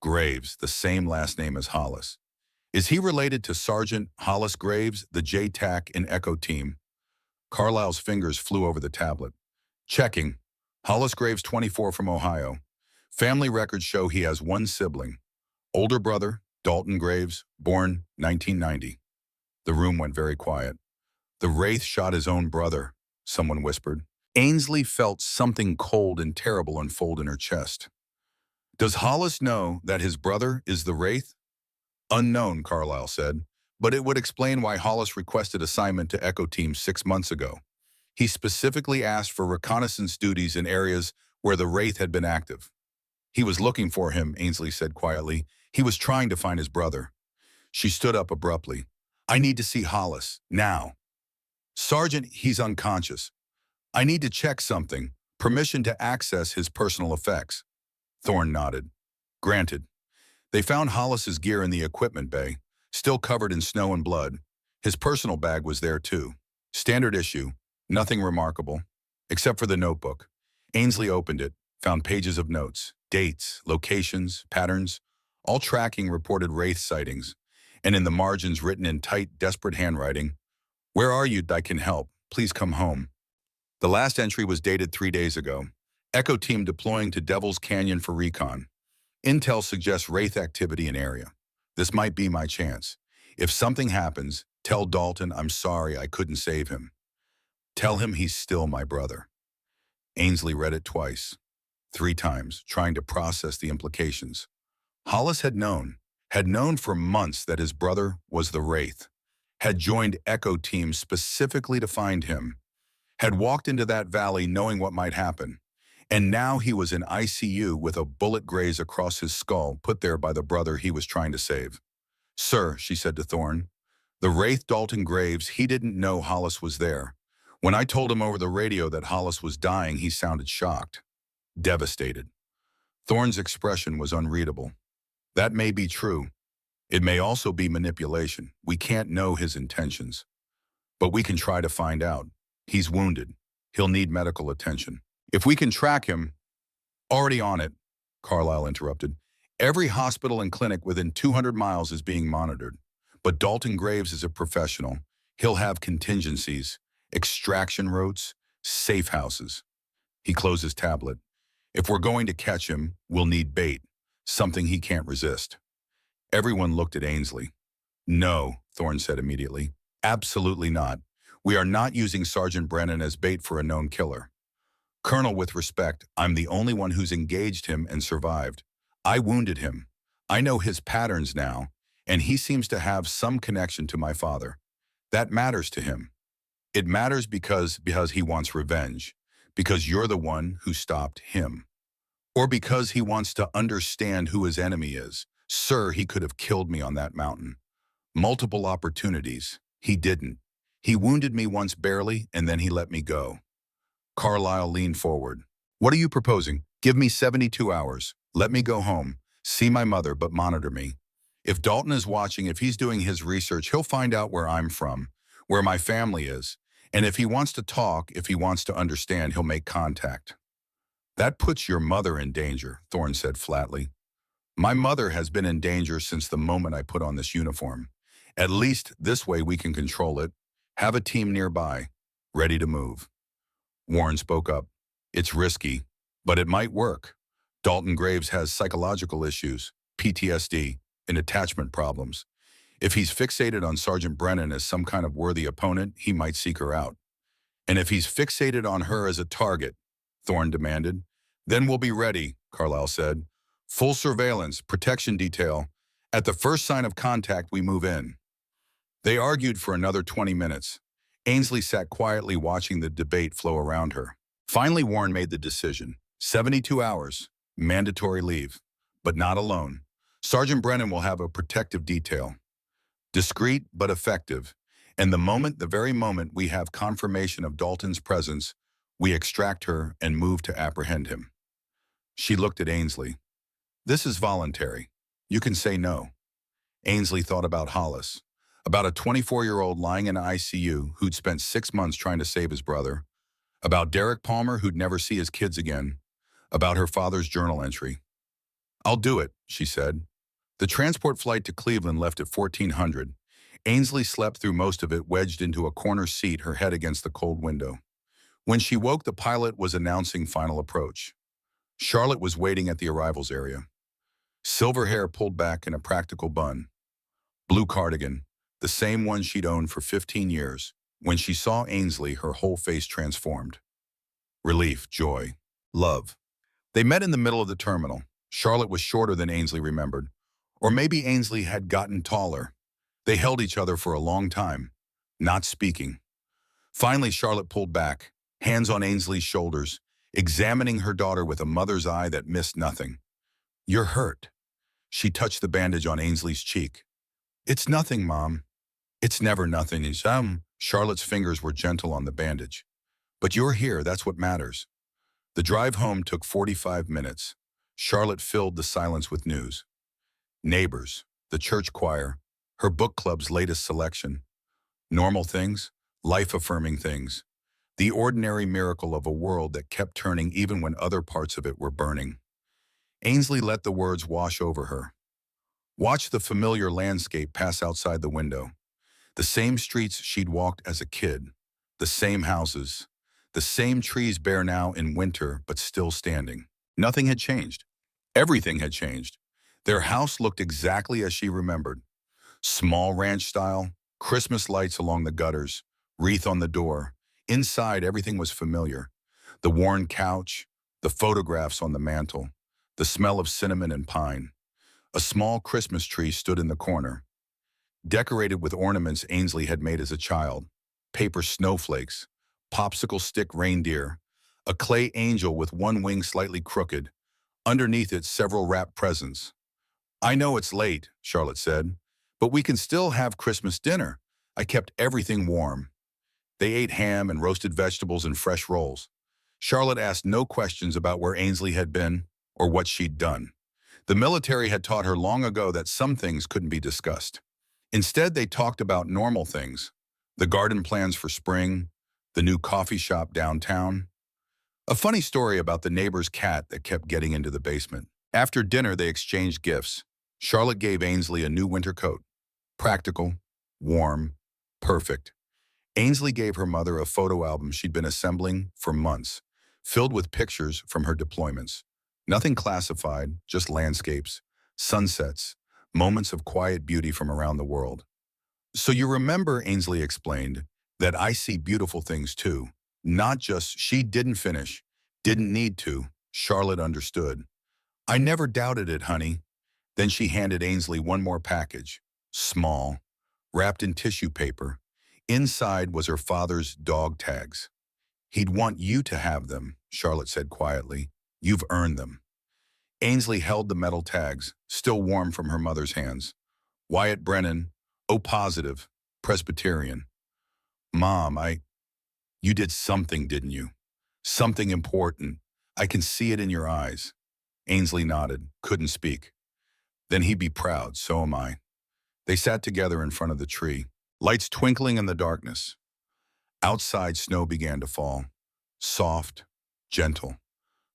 A: Graves, the same last name as Hollis. Is he related to Sergeant Hollis Graves, the JTAC and Echo team? Carlisle's fingers flew over the tablet. Checking. Hollis Graves, 24, from Ohio. Family records show he has one sibling. Older brother, Dalton Graves, born 1990. The room went very quiet. The Wraith shot his own brother, someone whispered. Ainsley felt something cold and terrible unfold in her chest. Does Hollis know that his brother is the Wraith? Unknown, Carlisle said, but it would explain why Hollis requested assignment to Echo Team 6 months ago. He specifically asked for reconnaissance duties in areas where the Wraith had been active. He was looking for him, Ainsley said quietly. He was trying to find his brother. She stood up abruptly. I need to see Hollis, now. Sergeant, he's unconscious. I need to check something. Permission to access his personal effects. Thorne nodded. Granted. They found Hollis's gear in the equipment bay, still covered in snow and blood. His personal bag was there too. Standard issue, nothing remarkable, except for the notebook. Ainsley opened it, found pages of notes, dates, locations, patterns, all tracking reported Wraith sightings, and in the margins written in tight, desperate handwriting, "Where are you? I can help. Please come home." The last entry was dated 3 days ago. Echo Team deploying to Devil's Canyon for recon. Intel suggests Wraith activity in area. This might be my chance. If something happens, tell Dalton I'm sorry I couldn't save him. Tell him he's still my brother. Ainsley read it twice, 3 times, trying to process the implications. Hollis had known for months that his brother was the Wraith, had joined Echo Team specifically to find him, had walked into that valley knowing what might happen, and now he was in ICU with a bullet graze across his skull put there by the brother he was trying to save. Sir, she said to Thorne, the Wraith Dalton Graves, he didn't know Hollis was there. When I told him over the radio that Hollis was dying, he sounded shocked, devastated. Thorne's expression was unreadable. That may be true. It may also be manipulation. We can't know his intentions. But we can try to find out. He's wounded. He'll need medical attention. If we can track him, already on it, Carlisle interrupted. Every hospital and clinic within 200 miles is being monitored. But Dalton Graves is a professional. He'll have contingencies, extraction routes, safe houses. He closed his tablet. If we're going to catch him, we'll need bait, something he can't resist. Everyone looked at Ainsley. No, Thorne said immediately. Absolutely not. We are not using Sergeant Brennan as bait for a known killer. Colonel, with respect, I'm the only one who's engaged him and survived. I wounded him. I know his patterns now, and he seems to have some connection to my father. That matters to him. It matters because he wants revenge, because you're the one who stopped him, or because he wants to understand who his enemy is. Sir, he could have killed me on that mountain. Multiple opportunities. He didn't. He wounded me once barely, and then he let me go. Carlisle leaned forward. What are you proposing? Give me 72 hours. Let me go home, see my mother, but monitor me. If Dalton is watching, if he's doing his research, he'll find out where I'm from, where my family is. And if he wants to talk, if he wants to understand, he'll make contact. That puts your mother in danger, Thorne said flatly. My mother has been in danger since the moment I put on this uniform. At least this way we can control it. Have a team nearby, ready to move. Warren spoke up. It's risky, but it might work. Dalton Graves has psychological issues, PTSD, and attachment problems. If he's fixated on Sergeant Brennan as some kind of worthy opponent, he might seek her out. And if he's fixated on her as a target, Thorne demanded, then we'll be ready, Carlisle said. Full surveillance, protection detail. At the first sign of contact, we move in. They argued for another 20 minutes. Ainsley sat quietly watching the debate flow around her. Finally, Warren made the decision. 72 hours, mandatory leave, but not alone. Sergeant Brennan will have a protective detail. Discreet but effective. And the very moment we have confirmation of Dalton's presence, we extract her and move to apprehend him. She looked at Ainsley. This is voluntary. You can say no. Ainsley thought about Hollis, about a 24-year-old lying in ICU who'd spent 6 months trying to save his brother, about Derek Palmer who'd never see his kids again, about her father's journal entry. I'll do it, she said. The transport flight to Cleveland left at 1400. Ainsley slept through most of it wedged into a corner seat, her head against the cold window. When she woke, the pilot was announcing final approach. Charlotte was waiting at the arrivals area. Silver hair pulled back in a practical bun. Blue cardigan, the same one she'd owned for 15 years. When she saw Ainsley, her whole face transformed. Relief, joy, love. They met in the middle of the terminal. Charlotte was shorter than Ainsley remembered. Or maybe Ainsley had gotten taller. They held each other for a long time, not speaking. Finally, Charlotte pulled back, hands on Ainsley's shoulders, examining her daughter with a mother's eye that missed nothing. "You're hurt." She touched the bandage on Ainsley's cheek. "It's nothing, Mom." "It's never nothing." Charlotte's fingers were gentle on the bandage. "But you're here, that's what matters." The drive home took 45 minutes. Charlotte filled the silence with news. Neighbors, the church choir, her book club's latest selection. Normal things, life-affirming things. The ordinary miracle of a world that kept turning even when other parts of it were burning. Ainsley let the words wash over her. Watch the familiar landscape pass outside the window. The same streets she'd walked as a kid. The same houses. The same trees bare now in winter, but still standing. Nothing had changed. Everything had changed. Their house looked exactly as she remembered. Small ranch style, Christmas lights along the gutters, wreath on the door. Inside, everything was familiar. The worn couch, the photographs on the mantel, the smell of cinnamon and pine. A small Christmas tree stood in the corner, decorated with ornaments Ainsley had made as a child. Paper snowflakes, popsicle stick reindeer, a clay angel with one wing slightly crooked. Underneath it, several wrapped presents. "I know it's late," Charlotte said, "but we can still have Christmas dinner. I kept everything warm." They ate ham and roasted vegetables and fresh rolls. Charlotte asked no questions about where Ainsley had been or what she'd done. The military had taught her long ago that some things couldn't be discussed. Instead, they talked about normal things, the garden plans for spring, the new coffee shop downtown. A funny story about the neighbor's cat that kept getting into the basement. After dinner, they exchanged gifts. Charlotte gave Ainsley a new winter coat. Practical, warm, perfect. Ainsley gave her mother a photo album she'd been assembling for months, filled with pictures from her deployments. Nothing classified, just landscapes, sunsets, moments of quiet beauty from around the world. "So you remember," Ainsley explained, "that I see beautiful things too. Not just." She didn't finish, didn't need to. Charlotte understood. "I never doubted it, honey." Then she handed Ainsley one more package, small, wrapped in tissue paper. Inside was her father's dog tags. "He'd want you to have them," Charlotte said quietly. "You've earned them." Ainsley held the metal tags, still warm from her mother's hands. Wyatt Brennan, O positive, Presbyterian. "Mom, you did something, didn't you? Something important. I can see it in your eyes." Ainsley nodded, couldn't speak. "Then he'd be proud, so am I." They sat together in front of the tree, lights twinkling in the darkness. Outside, snow began to fall, soft, gentle,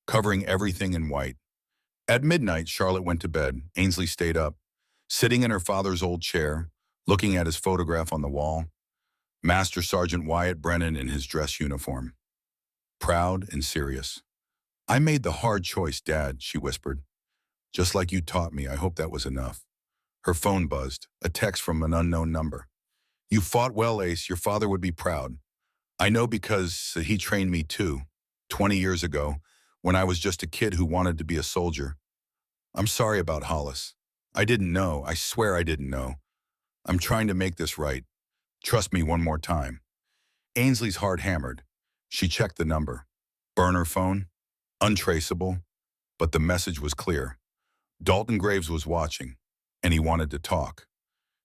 A: covering everything in white. At midnight, Charlotte went to bed. Ainsley stayed up, sitting in her father's old chair, looking at his photograph on the wall. Master Sergeant Wyatt Brennan in his dress uniform. Proud and serious. "I made the hard choice, Dad," she whispered. "Just like you taught me. I hope that was enough." Her phone buzzed, a text from an unknown number. "You fought well, Ace. Your father would be proud. I know because he trained me too, 20 years ago, when I was just a kid who wanted to be a soldier. I'm sorry about Hollis. I didn't know. I swear I didn't know. I'm trying to make this right. Trust me one more time." Ainsley's heart hammered. She checked the number. Burner phone, untraceable, but the message was clear. Dalton Graves was watching, and he wanted to talk.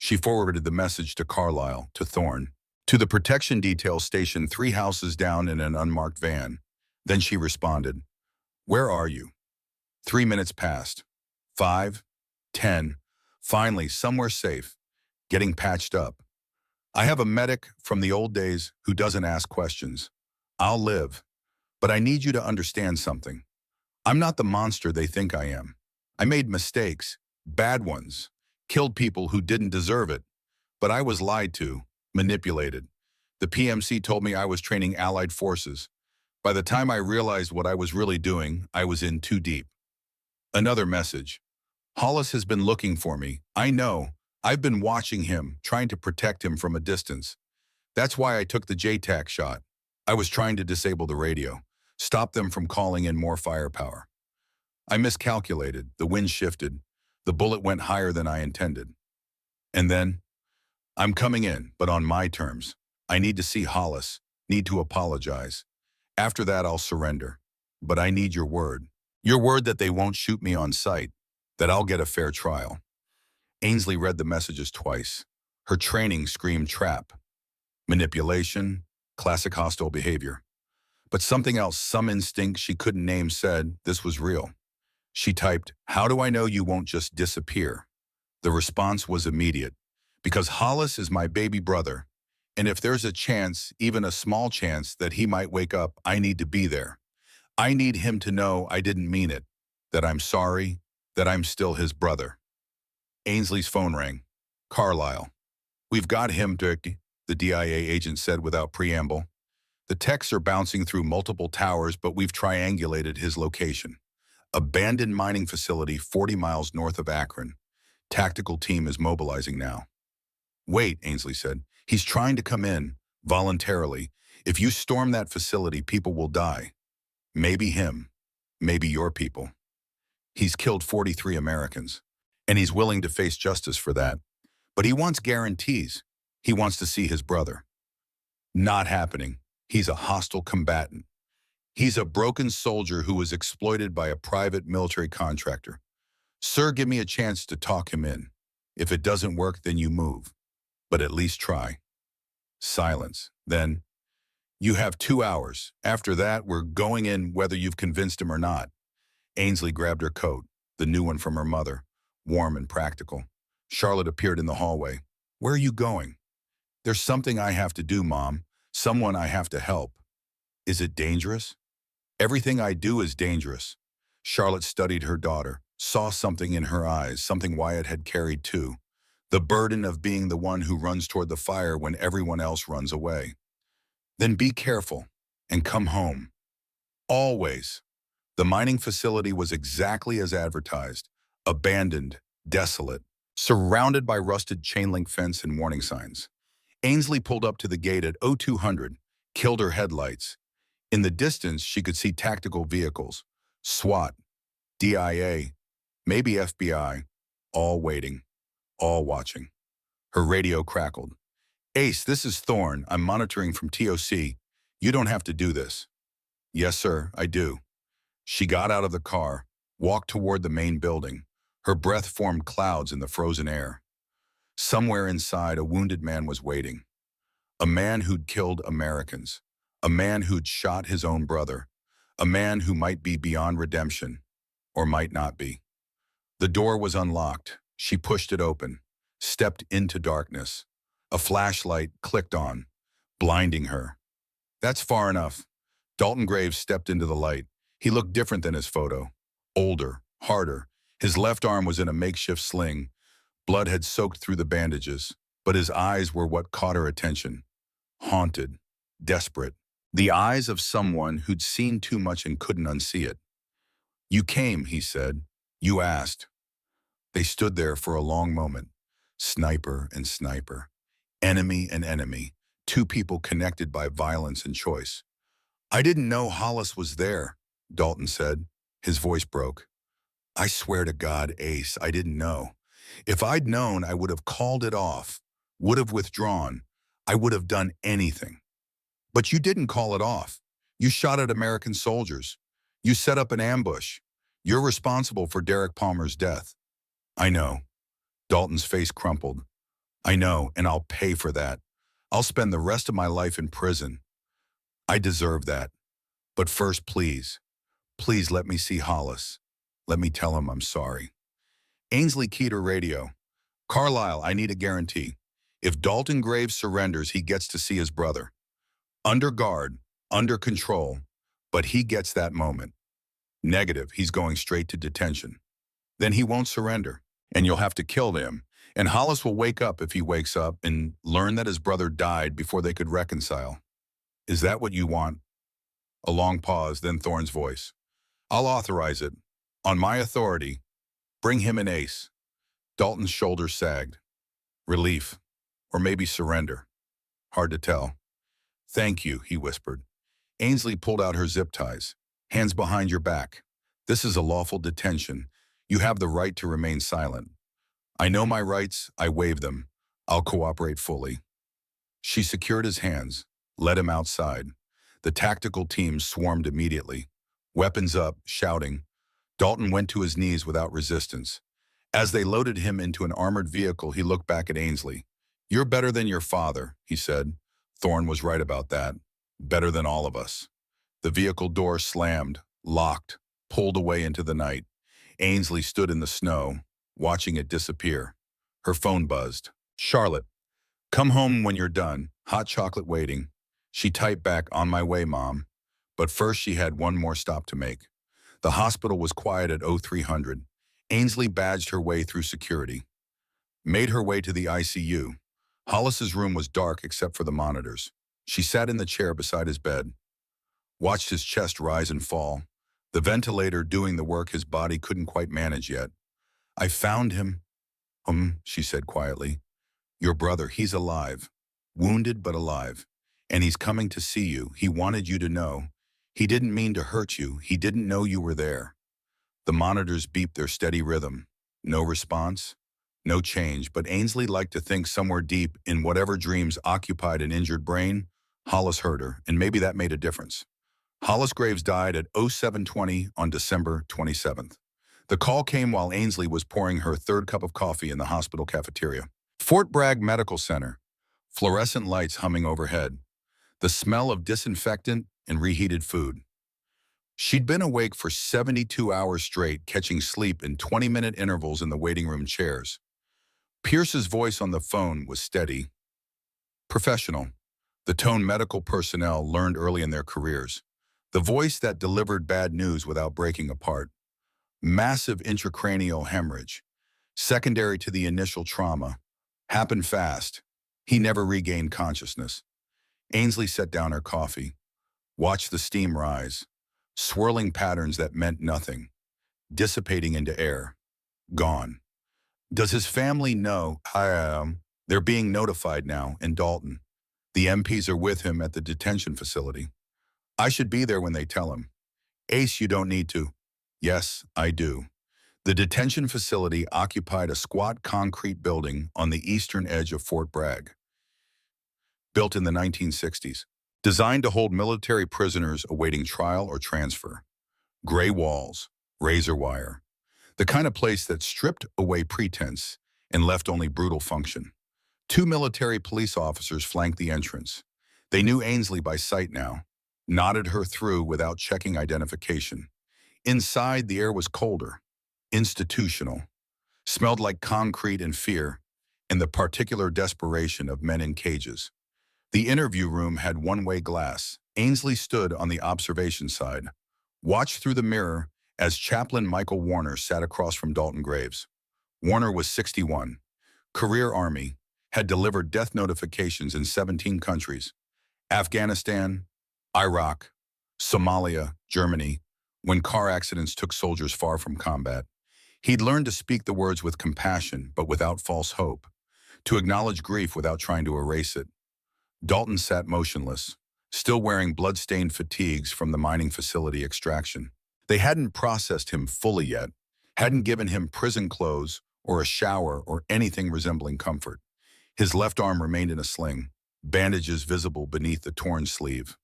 A: She forwarded the message to Carlisle, to Thorne, to the protection detail stationed 3 houses down in an unmarked van. Then she responded, "Where are you?" 3 minutes passed. 5, 10, finally somewhere safe, getting patched up. "I have a medic from the old days who doesn't ask questions. I'll live, but I need you to understand something. I'm not the monster they think I am. I made mistakes, bad ones, killed people who didn't deserve it, but I was lied to, manipulated. The PMC told me I was training Allied forces. By the time I realized what I was really doing, I was in too deep. Another message. Hollis has been looking for me. I know. I've been watching him, trying to protect him from a distance. That's why I took the JTAC shot. I was trying to disable the radio, stop them from calling in more firepower. I miscalculated. The wind shifted. The bullet went higher than I intended. And then, I'm coming in, but on my terms. I need to see Hollis, need to apologize. After that, I'll surrender. But I need your word. Your word that they won't shoot me on sight, that I'll get a fair trial. Ainsley read the messages twice. Her training screamed trap. Manipulation, classic hostile behavior. But something else, some instinct she couldn't name said this was real. She typed, "How do I know you won't just disappear?" The response was immediate. Because Hollis is my baby brother, and if there's a chance, even a small chance, that he might wake up, I need to be there. I need him to know I didn't mean it, that I'm sorry, that I'm still his brother. Ainsley's phone rang. Carlisle. "We've got him, Dirk," the DIA agent said without preamble. "The texts are bouncing through multiple towers, but we've triangulated his location. Abandoned mining facility 40 miles north of Akron. Tactical team is mobilizing now." "Wait," Ainsley said. "He's trying to come in, voluntarily. If you storm that facility, people will die. Maybe him. Maybe your people. He's killed 43 Americans, and he's willing to face justice for that. But he wants guarantees. He wants to see his brother." "Not happening. He's a hostile combatant. He's a broken soldier who was exploited by a private military contractor. Sir, give me a chance to talk him in. If it doesn't work, then you move. But at least try." Silence. Then, "You have 2 hours. After that, we're going in whether you've convinced him or not." Ainsley grabbed her coat, the new one from her mother, warm and practical. Charlotte appeared in the hallway. "Where are you going?" "There's something I have to do, Mom. Someone I have to help." "Is it dangerous?" "Everything I do is dangerous." Charlotte studied her daughter, saw something in her eyes, something Wyatt had carried too. The burden of being the one who runs toward the fire when everyone else runs away. "Then be careful and come home. Always." The mining facility was exactly as advertised, abandoned, desolate, surrounded by rusted chain-link fence and warning signs. Ainsley pulled up to the gate at 0200, killed her headlights. In the distance, she could see tactical vehicles, SWAT, DIA, maybe FBI, all waiting, all watching. Her radio crackled. "Ace, this is Thorne. I'm monitoring from TOC. You don't have to do this." "Yes, sir, I do." She got out of the car, walked toward the main building. Her breath formed clouds in the frozen air. Somewhere inside, a wounded man was waiting. A man who'd killed Americans. A man who'd shot his own brother. A man who might be beyond redemption, or might not be. The door was unlocked. She pushed it open, stepped into darkness. A flashlight clicked on, blinding her. "That's far enough." Dalton Graves stepped into the light. He looked different than his photo. Older, harder. His left arm was in a makeshift sling. Blood had soaked through the bandages, but his eyes were what caught her attention. Haunted, desperate. The eyes of someone who'd seen too much and couldn't unsee it. "You came," he said. "You asked." They stood there for a long moment. Sniper and sniper. Enemy and enemy. Two people connected by violence and choice. "I didn't know Hollis was there," Dalton said. His voice broke. "I swear to God, Ace, I didn't know. If I'd known, I would have called it off, would have withdrawn. I would have done anything. But you didn't call it off. You shot at American soldiers. You set up an ambush. You're responsible for Derek Palmer's death." "I know." Dalton's face crumpled. "I know, and I'll pay for that. I'll spend the rest of my life in prison. I deserve that. But first, please, please let me see Hollis. Let me tell him I'm sorry." Ainsley keyed her radio. "Carlisle, I need a guarantee. If Dalton Graves surrenders, he gets to see his brother. Under guard, under control, but he gets that moment. Negative, he's going straight to detention. Then he won't surrender, and you'll have to kill him. And Hollis will wake up if he wakes up and learn that his brother died before they could reconcile. Is that what you want?" A long pause, then Thorne's voice. I'll authorize it. On my authority, bring him an ace. Dalton's shoulders sagged. Relief. Or maybe surrender. Hard to tell. Thank you, he whispered. Ainsley pulled out her zip ties. Hands behind your back. This is a lawful detention. You have the right to remain silent. I know my rights. I waive them. I'll cooperate fully. She secured his hands, led him outside. The tactical team swarmed immediately. Weapons up, shouting. Dalton went to his knees without resistance. As they loaded him into an armored vehicle, he looked back at Ainsley. You're better than your father, he said. Thorne was right about that. Better than all of us. The vehicle door slammed, locked, pulled away into the night. Ainsley stood in the snow, watching it disappear. Her phone buzzed. Charlotte, come home when you're done. Hot chocolate waiting. She typed back, on my way, Mom. But first she had one more stop to make. The hospital was quiet at 0300. Ainsley badged her way through security. Made her way to the ICU. Hollis's room was dark except for the monitors. She sat in the chair beside his bed. Watched his chest rise and fall. The ventilator doing the work his body couldn't quite manage yet. I found him. She said quietly. Your brother, he's alive. Wounded but alive. And he's coming to see you. He wanted you to know. He didn't mean to hurt you. He didn't know you were there. The monitors beeped their steady rhythm. No response. No change, but Ainsley liked to think somewhere deep in whatever dreams occupied an injured brain, Hollis heard her, and maybe that made a difference. Hollis Graves died at 0720 on December 27th. The call came while Ainsley was pouring her third cup of coffee in the hospital cafeteria. Fort Bragg Medical Center. Fluorescent lights humming overhead. The smell of disinfectant and reheated food. She'd been awake for 72 hours straight, catching sleep in 20-minute intervals in the waiting room chairs. Pierce's voice on the phone was steady, professional, the tone medical personnel learned early in their careers, the voice that delivered bad news without breaking apart. Massive intracranial hemorrhage, secondary to the initial trauma, happened fast. He never regained consciousness. Ainsley set down her coffee, watched the steam rise, swirling patterns that meant nothing, dissipating into air, gone. Does his family know? They're being notified now in Dalton. The MPs are with him at the detention facility. I should be there when they tell him. Ace, you don't need to. Yes, I do. The detention facility occupied a squat concrete building on the eastern edge of Fort Bragg. Built in the 1960s. Designed to hold military prisoners awaiting trial or transfer. Gray walls, razor wire. The kind of place that stripped away pretense and left only brutal function. 2 military police officers flanked the entrance. They knew Ainsley by sight now, nodded her through without checking identification. Inside, the air was colder, institutional, smelled like concrete and fear, and the particular desperation of men in cages. The interview room had one-way glass. Ainsley stood on the observation side, watched through the mirror as Chaplain Michael Warner sat across from Dalton Graves. Warner was 61, career Army, had delivered death notifications in 17 countries, Afghanistan, Iraq, Somalia, Germany, when car accidents took soldiers far from combat. He'd learned to speak the words with compassion but without false hope, to acknowledge grief without trying to erase it. Dalton sat motionless, still wearing blood-stained fatigues from the mining facility extraction. They hadn't processed him fully yet, hadn't given him prison clothes or a shower or anything resembling comfort. His left arm remained in a sling, bandages visible beneath the torn sleeve.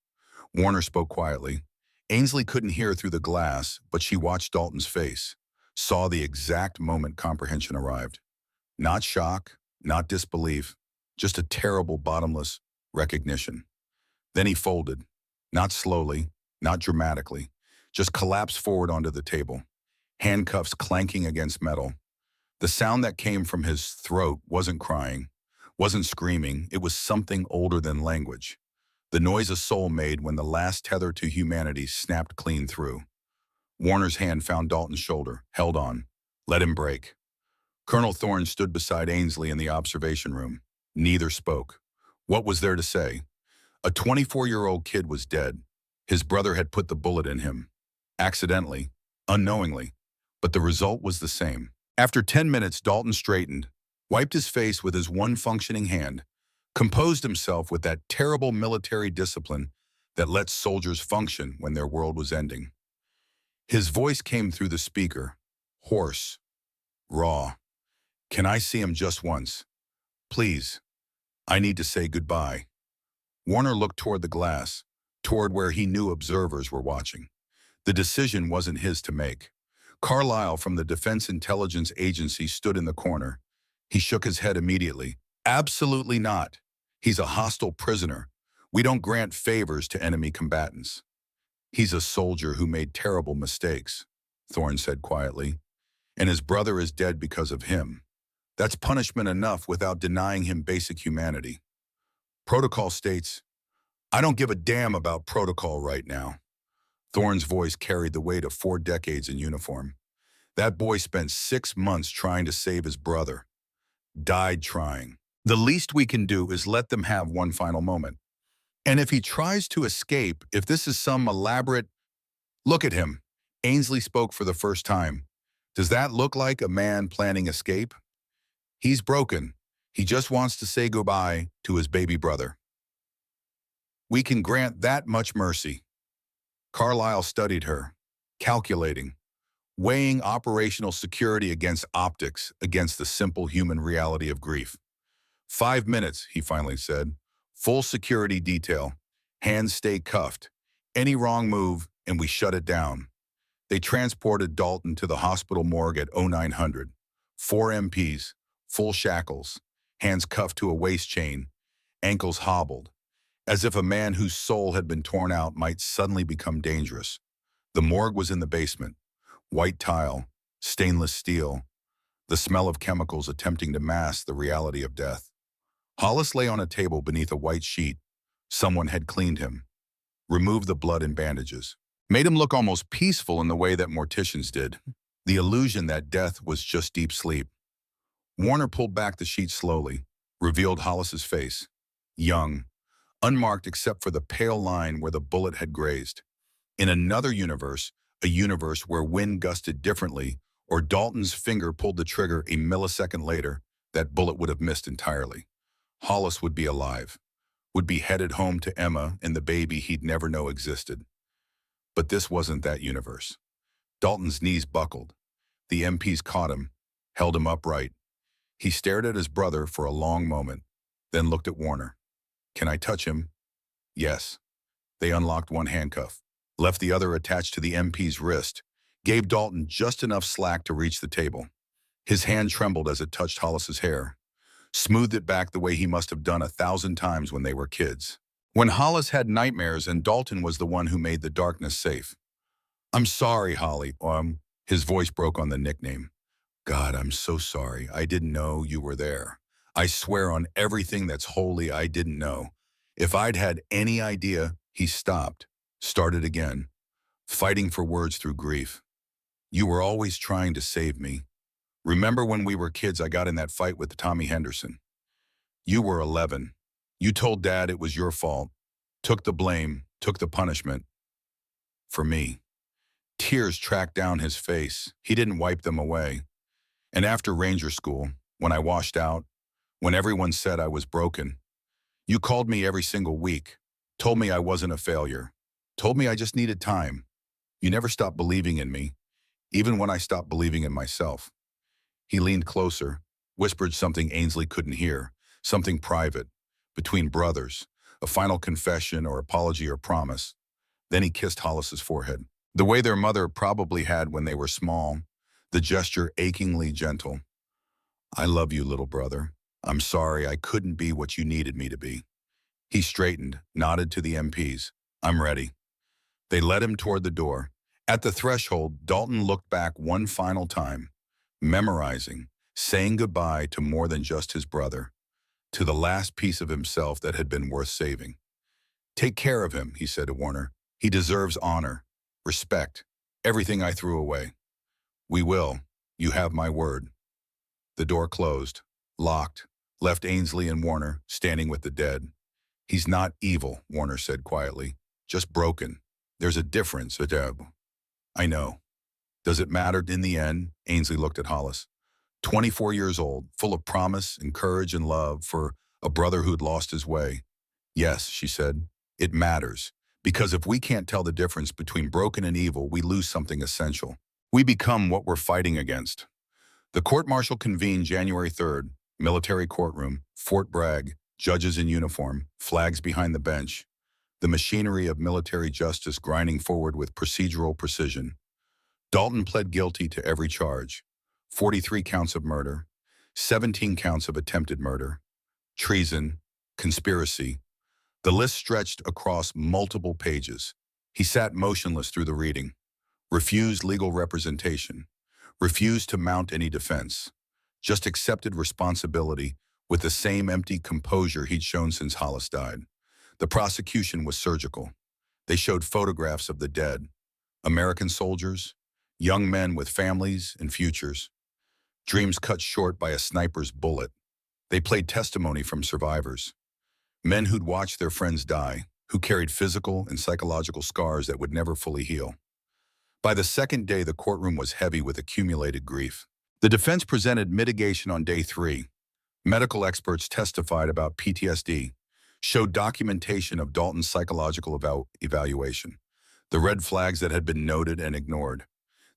A: Warner spoke quietly. Ainsley couldn't hear through the glass, but she watched Dalton's face, saw the exact moment comprehension arrived. Not shock, not disbelief, just a terrible, bottomless recognition. Then he folded, not slowly, not dramatically, just collapsed forward onto the table, handcuffs clanking against metal. The sound that came from his throat wasn't crying, wasn't screaming, it was something older than language. The noise a soul made when the last tether to humanity snapped clean through. Warner's hand found Dalton's shoulder, held on, let him break. Colonel Thorne stood beside Ainsley in the observation room. Neither spoke. What was there to say? A 24-year-old kid was dead. His brother had put the bullet in him. Accidentally, unknowingly, but the result was the same. After 10 minutes, Dalton straightened, wiped his face with his one functioning hand, composed himself with that terrible military discipline that lets soldiers function when their world was ending. His voice came through the speaker, hoarse, raw. "Can I see him just once? Please, I need to say goodbye." Warner looked toward the glass, toward where he knew observers were watching. The decision wasn't his to make. Carlisle from the Defense Intelligence Agency stood in the corner. He shook his head immediately. "Absolutely not. He's a hostile prisoner. We don't grant favors to enemy combatants." "He's a soldier who made terrible mistakes," Thorne said quietly, "and his brother is dead because of him. That's punishment enough without denying him basic humanity. Protocol states, I don't give a damn about protocol right now." Thorne's voice carried the weight of 4 decades in uniform. "That boy spent 6 months trying to save his brother. Died trying. The least we can do is let them have one final moment. And if he tries to escape, if this is some elaborate—" "Look at him." Ainsley spoke for the first time. "Does that look like a man planning escape? He's broken. He just wants to say goodbye to his baby brother. We can grant that much mercy." Carlisle studied her, calculating, weighing operational security against optics, against the simple human reality of grief. 5 minutes, he finally said. "Full security detail. Hands stay cuffed. Any wrong move, and we shut it down." They transported Dalton to the hospital morgue at 0900. 4 MPs, full shackles, hands cuffed to a waist chain, ankles hobbled, as if a man whose soul had been torn out might suddenly become dangerous. The morgue was in the basement. White tile, stainless steel, the smell of chemicals attempting to mask the reality of death. Hollis lay on a table beneath a white sheet. Someone had cleaned him, removed the blood and bandages, made him look almost peaceful in the way that morticians did. The illusion that death was just deep sleep. Warner pulled back the sheet slowly, revealed Hollis's face. Young, unmarked except for the pale line where the bullet had grazed. In another universe, a universe where wind gusted differently, or Dalton's finger pulled the trigger a millisecond later, that bullet would have missed entirely. Hollis would be alive, would be headed home to Emma and the baby he'd never know existed. But this wasn't that universe. Dalton's knees buckled. The MPs caught him, held him upright. He stared at his brother for a long moment, then looked at Warner. "Can I touch him?" "Yes." They unlocked one handcuff, left the other attached to the MP's wrist, gave Dalton just enough slack to reach the table. His hand trembled as it touched Hollis's hair, smoothed it back the way he must have done 1,000 times when they were kids. When Hollis had nightmares and Dalton was the one who made the darkness safe. "I'm sorry, Holly." His voice broke on the nickname. "God, I'm so sorry. I didn't know you were there. I swear on everything that's holy I didn't know. If I'd had any idea..." He stopped, started again, fighting for words through grief. "You were always trying to save me. Remember when we were kids I got in that fight with Tommy Henderson? You were 11. You told Dad it was your fault. Took the blame, took the punishment. For me." Tears tracked down his face. He didn't wipe them away. "And after Ranger School, when I washed out, when everyone said I was broken, you called me every single week, told me I wasn't a failure, told me I just needed time. You never stopped believing in me, even when I stopped believing in myself." He leaned closer, whispered something Ainsley couldn't hear, something private, between brothers, a final confession or apology or promise. Then he kissed Hollis's forehead, the way their mother probably had when they were small, the gesture achingly gentle. "I love you, little brother. I'm sorry I couldn't be what you needed me to be." He straightened, nodded to the MPs. "I'm ready." They led him toward the door. At the threshold, Dalton looked back one final time, memorizing, saying goodbye to more than just his brother, to the last piece of himself that had been worth saving. "Take care of him," he said to Warner. "He deserves honor, respect, everything I threw away." "We will. You have my word." The door closed, locked, left Ainsley and Warner standing with the dead. "He's not evil," Warner said quietly, "just broken. There's a difference, Adeb. I know. Does it matter in the end? Ainsley looked at Hollis. 24 years old, full of promise and courage and love for a brother who'd lost his way. Yes, she said, it matters. Because if we can't tell the difference between broken and evil, we lose something essential. We become what we're fighting against. The court-martial convened January 3rd, military courtroom, Fort Bragg, judges in uniform, flags behind the bench, the machinery of military justice grinding forward with procedural precision. Dalton pled guilty to every charge, 43 counts of murder, 17 counts of attempted murder, treason, conspiracy. The list stretched across multiple pages. He sat motionless through the reading, refused legal representation, refused to mount any defense, just accepted responsibility with the same empty composure he'd shown since Hollis died. The prosecution was surgical. They showed photographs of the dead, American soldiers, young men with families and futures, dreams cut short by a sniper's bullet. They played testimony from survivors, men who'd watched their friends die, who carried physical and psychological scars that would never fully heal. By the second day, the courtroom was heavy with accumulated grief. The defense presented mitigation on day 3. Medical experts testified about PTSD, showed documentation of Dalton's psychological evaluation, the red flags that had been noted and ignored,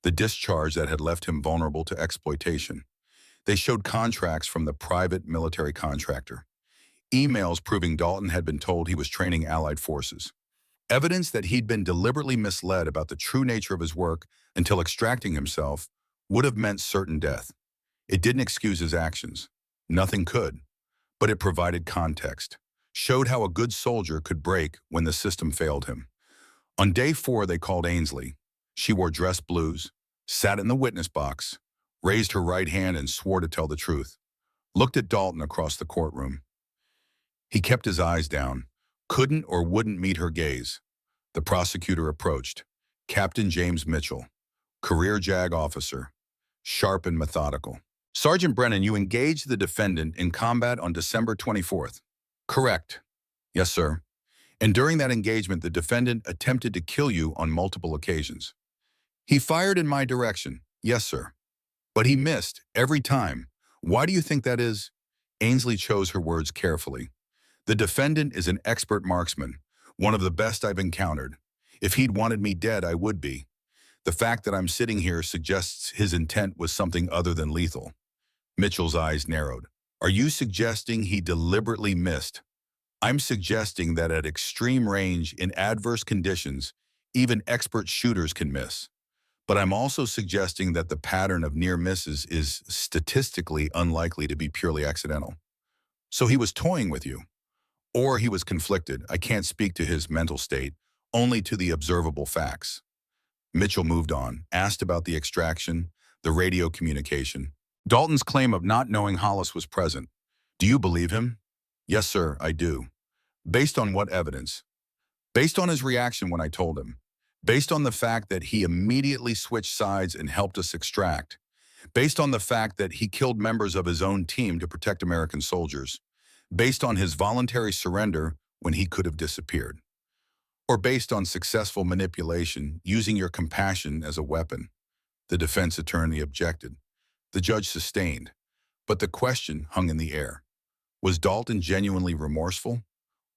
A: the discharge that had left him vulnerable to exploitation. They showed contracts from the private military contractor, emails proving Dalton had been told he was training Allied forces, evidence that he'd been deliberately misled about the true nature of his work until extracting himself would have meant certain death. It didn't excuse his actions. Nothing could. But it provided context, showed how a good soldier could break when the system failed him. On day 4, they called Ainsley. She wore dress blues, sat in the witness box, raised her right hand and swore to tell the truth, looked at Dalton across the courtroom. He kept his eyes down, couldn't or wouldn't meet her gaze. The prosecutor approached. Captain James Mitchell, career JAG officer, sharp and methodical. Sergeant Brennan, you engaged the defendant in combat on December 24th. Correct. Yes, sir. And during that engagement, the defendant attempted to kill you on multiple occasions. He fired in my direction. Yes, sir. But he missed every time. Why do you think that is? Ainsley chose her words carefully. The defendant is an expert marksman, one of the best I've encountered. If he'd wanted me dead, I would be. The fact that I'm sitting here suggests his intent was something other than lethal. Mitchell's eyes narrowed. Are you suggesting he deliberately missed? I'm suggesting that at extreme range, in adverse conditions, even expert shooters can miss. But I'm also suggesting that the pattern of near misses is statistically unlikely to be purely accidental. So he was toying with you. Or he was conflicted. I can't speak to his mental state, only to the observable facts. Mitchell moved on, asked about the extraction, the radio communication. Dalton's claim of not knowing Hollis was present. Do you believe him? Yes, sir, I do. Based on what evidence? Based on his reaction when I told him. Based on the fact that he immediately switched sides and helped us extract. Based on the fact that he killed members of his own team to protect American soldiers. Based on his voluntary surrender when he could have disappeared. Or based on successful manipulation, using your compassion as a weapon. The defense attorney objected. The judge sustained. But the question hung in the air. Was Dalton genuinely remorseful?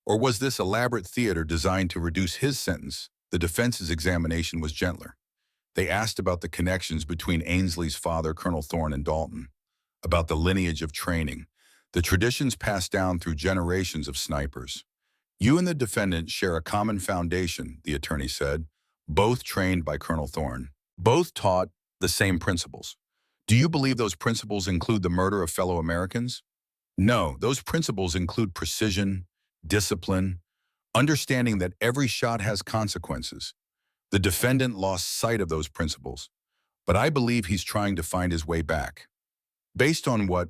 A: Or was this elaborate theater designed to reduce his sentence? The defense's examination was gentler. They asked about the connections between Ainsley's father, Colonel Thorne, and Dalton, about the lineage of training, the traditions passed down through generations of snipers. You and the defendant share a common foundation, the attorney said, both trained by Colonel Thorne, both taught the same principles. Do you believe those principles include the murder of fellow Americans? No, those principles include precision, discipline, understanding that every shot has consequences. The defendant lost sight of those principles, but I believe he's trying to find his way back. Based on what?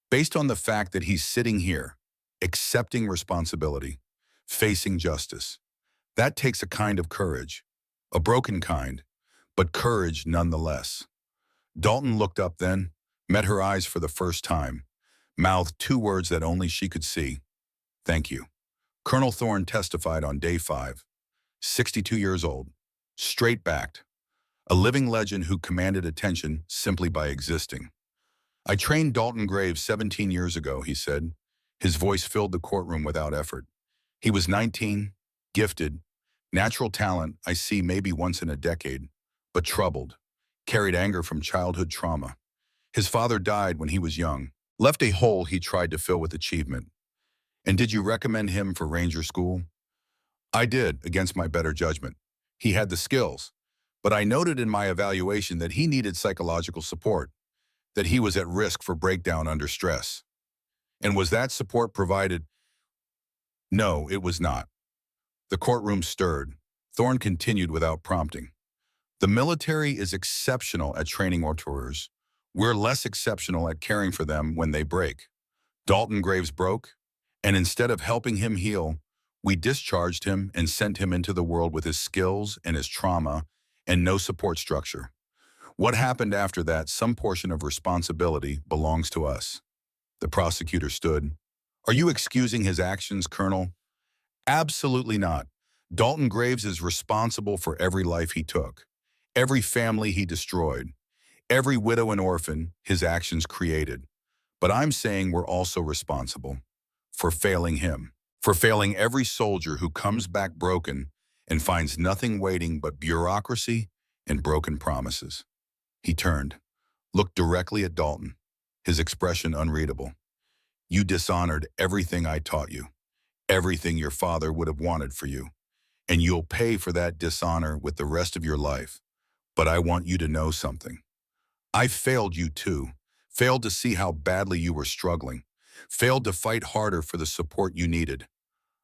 A: Based on the fact that he's sitting here, accepting responsibility, facing justice. That takes a kind of courage, a broken kind, but courage nonetheless. Dalton looked up then, met her eyes for the first time, mouthed 2 words that only she could see. Thank you. Colonel Thorne testified on day 5. 62 years old, straight-backed, a living legend who commanded attention simply by existing. I trained Dalton Graves 17 years ago, he said. His voice filled the courtroom without effort. He was 19, gifted, natural talent I see maybe once in a decade, but troubled, carried anger from childhood trauma. His father died when he was young, left a hole he tried to fill with achievement. And did you recommend him for Ranger School? I did, against my better judgment. He had the skills, but I noted in my evaluation that he needed psychological support, that he was at risk for breakdown under stress. And was that support provided? No, it was not. The courtroom stirred. Thorne continued without prompting. The military is exceptional at training torturers. We're less exceptional at caring for them when they break. Dalton Graves broke, and instead of helping him heal, we discharged him and sent him into the world with his skills and his trauma and no support structure. What happened after that, some portion of responsibility belongs to us. The prosecutor stood. Are you excusing his actions, Colonel? Absolutely not. Dalton Graves is responsible for every life he took, every family he destroyed, every widow and orphan his actions created. But I'm saying we're also responsible for failing him, for failing every soldier who comes back broken and finds nothing waiting but bureaucracy and broken promises. He turned, looked directly at Dalton, his expression unreadable. You dishonored everything I taught you, everything your father would have wanted for you, and you'll pay for that dishonor with the rest of your life. But I want you to know something. I failed you too, failed to see how badly you were struggling, failed to fight harder for the support you needed.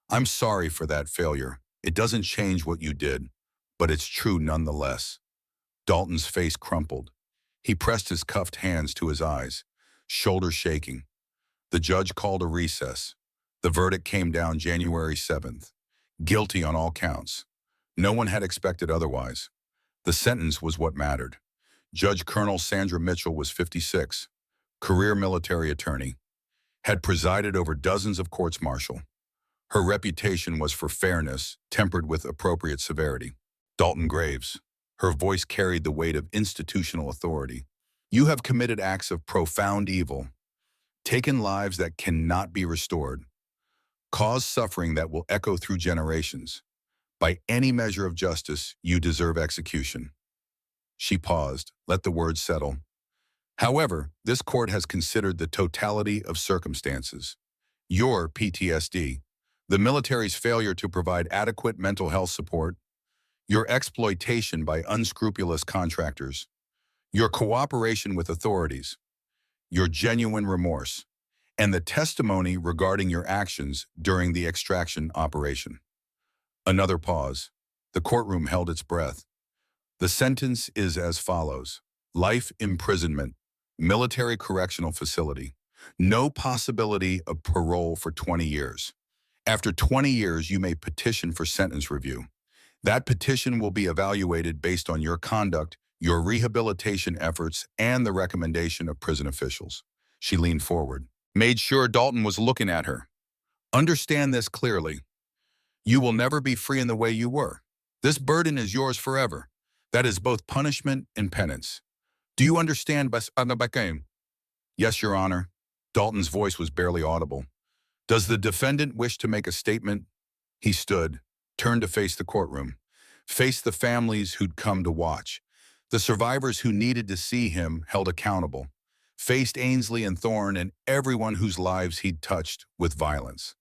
A: I'm sorry for that failure. It doesn't change what you did, but it's true nonetheless. Dalton's face crumpled. He pressed his cuffed hands to his eyes, shoulders shaking. The judge called a recess. The verdict came down January 7th. Guilty on all counts. No one had expected otherwise. The sentence was what mattered. Judge Colonel Sandra Mitchell was 56, career military attorney, had presided over dozens of courts-martial. Her reputation was for fairness, tempered with appropriate severity. Dalton Graves. Her voice carried the weight of institutional authority. You have committed acts of profound evil, taken lives that cannot be restored, caused suffering that will echo through generations. By any measure of justice, you deserve execution. She paused, let the words settle. However, this court has considered the totality of circumstances. Your PTSD, the military's failure to provide adequate mental health support, your exploitation by unscrupulous contractors, your cooperation with authorities, your genuine remorse, and the testimony regarding your actions during the extraction operation. Another pause. The courtroom held its breath. The sentence is as follows. Life imprisonment, military correctional facility. No possibility of parole for 20 years. After 20 years, you may petition for sentence review. That petition will be evaluated based on your conduct, your rehabilitation efforts, and the recommendation of prison officials. She leaned forward, made sure Dalton was looking at her. Understand this clearly. You will never be free in the way you were. This burden is yours forever. That is both punishment and penance. Do you understand, Basanabakim? Yes, Your Honor. Dalton's voice was barely audible. Does the defendant wish to make a statement? He stood, turned to face the courtroom, faced the families who'd come to watch, the survivors who needed to see him held accountable, faced Ainsley and Thorne and everyone whose lives he'd touched with violence.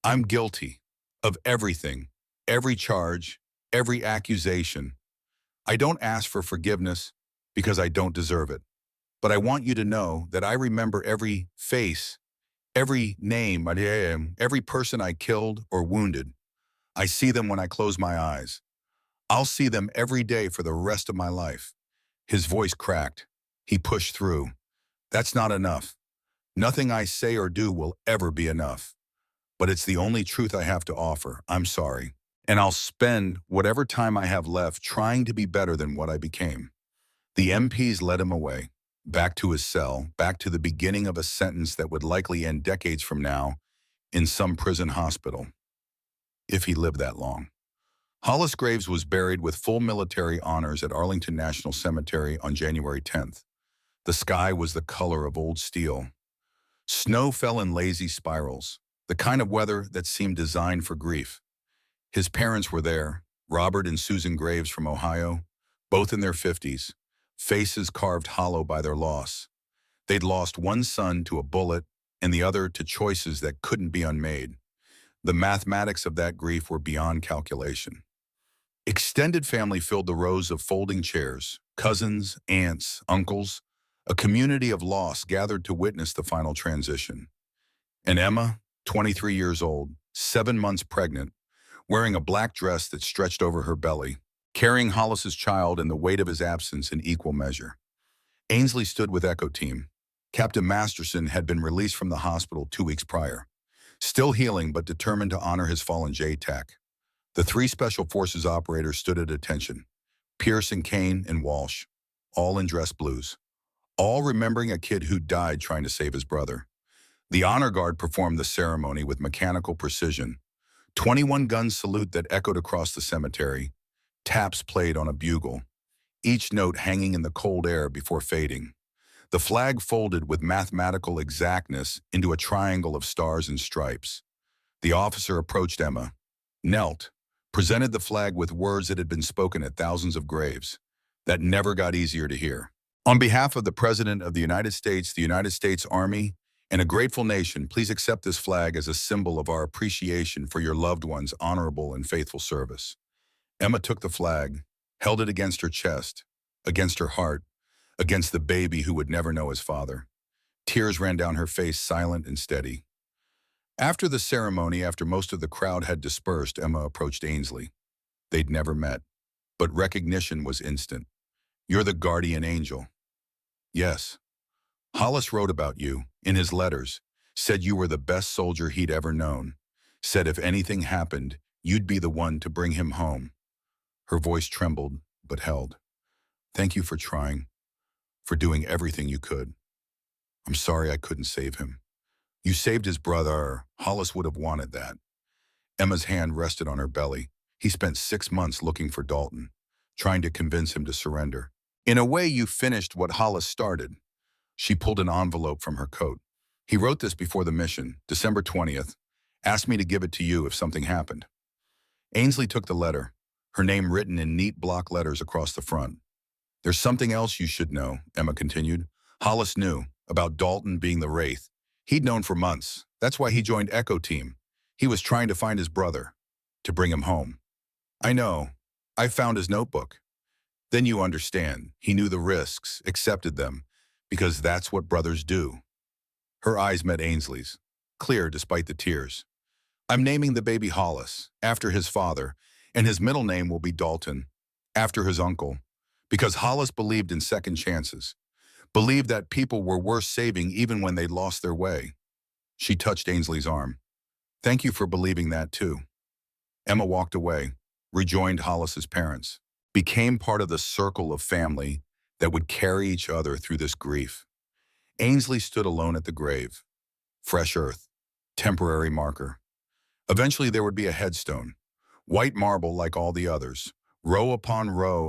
A: I'm guilty of everything, every charge, every accusation. I don't ask for forgiveness because I don't deserve it. But I want you to know that I remember every face, every name, every person I killed or wounded. I see them when I close my eyes. I'll see them every day for the rest of my life. His voice cracked. He pushed through. That's not enough. Nothing I say or do will ever be enough. But it's the only truth I have to offer. I'm sorry. And I'll spend whatever time I have left trying to be better than what I became. The MPs led him away, back to his cell, back to the beginning of a sentence that would likely end decades from now in some prison hospital, if he lived that long. Hollis Graves was buried with full military honors at Arlington National Cemetery on January 10th. The sky was the color of old steel. Snow fell in lazy spirals, the kind of weather that seemed designed for grief. His parents were there, Robert and Susan Graves from Ohio, both in their 50s, faces carved hollow by their loss. They'd lost one son to a bullet and the other to choices that couldn't be unmade. The mathematics of that grief were beyond calculation. Extended family filled the rows of folding chairs, cousins, aunts, uncles, a community of loss gathered to witness the final transition. And Emma, 23 years old, 7 months pregnant, wearing a black dress that stretched over her belly, carrying Hollis's child and the weight of his absence in equal measure. Ainsley stood with Echo Team. Captain Masterson had been released from the hospital 2 weeks prior, still healing but determined to honor his fallen JTAC. The 3 Special Forces operators stood at attention, Pierce and Kane and Walsh, all in dress blues, all remembering a kid who died trying to save his brother. The honor guard performed the ceremony with mechanical precision. 21-gun salute that echoed across the cemetery, taps played on a bugle, each note hanging in the cold air before fading. The flag folded with mathematical exactness into a triangle of stars and stripes. The officer approached Emma, knelt, presented the flag with words that had been spoken at thousands of graves, that never got easier to hear. On behalf of the President of the United States Army, and a grateful nation, please accept this flag as a symbol of our appreciation for your loved one's honorable and faithful service. Emma took the flag, held it against her chest, against her heart, against the baby who would never know his father. Tears ran down her face, silent and steady. After the ceremony, after most of the crowd had dispersed, Emma approached Ainsley. They'd never met, but recognition was instant. You're the guardian angel. Yes. Hollis wrote about you, in his letters, said you were the best soldier he'd ever known, said if anything happened, you'd be the one to bring him home. Her voice trembled, but held. Thank you for trying, for doing everything you could. I'm sorry I couldn't save him. You saved his brother. Hollis would have wanted that. Emma's hand rested on her belly. He spent 6 months looking for Dalton, trying to convince him to surrender. In a way, you finished what Hollis started. She pulled an envelope from her coat. He wrote this before the mission, December 20th, asked me to give it to you if something happened. Ainsley took the letter, her name written in neat block letters across the front. There's something else you should know, Emma continued. Hollis knew about Dalton being the Wraith. He'd known for months. That's why he joined Echo Team. He was trying to find his brother, to bring him home. I know. I found his notebook. Then you understand. He knew the risks, accepted them, because that's what brothers do. Her eyes met Ainsley's, clear despite the tears. I'm naming the baby Hollis, after his father, and his middle name will be Dalton, after his uncle, because Hollis believed in second chances, believed that people were worth saving even when they'd lost their way. She touched Ainsley's arm. Thank you for believing that too. Emma walked away, rejoined Hollis's parents, became part of the circle of family that would carry each other through this grief. Ainsley stood alone at the grave. Fresh earth, temporary marker. Eventually there would be a headstone, white marble like all the others, row upon row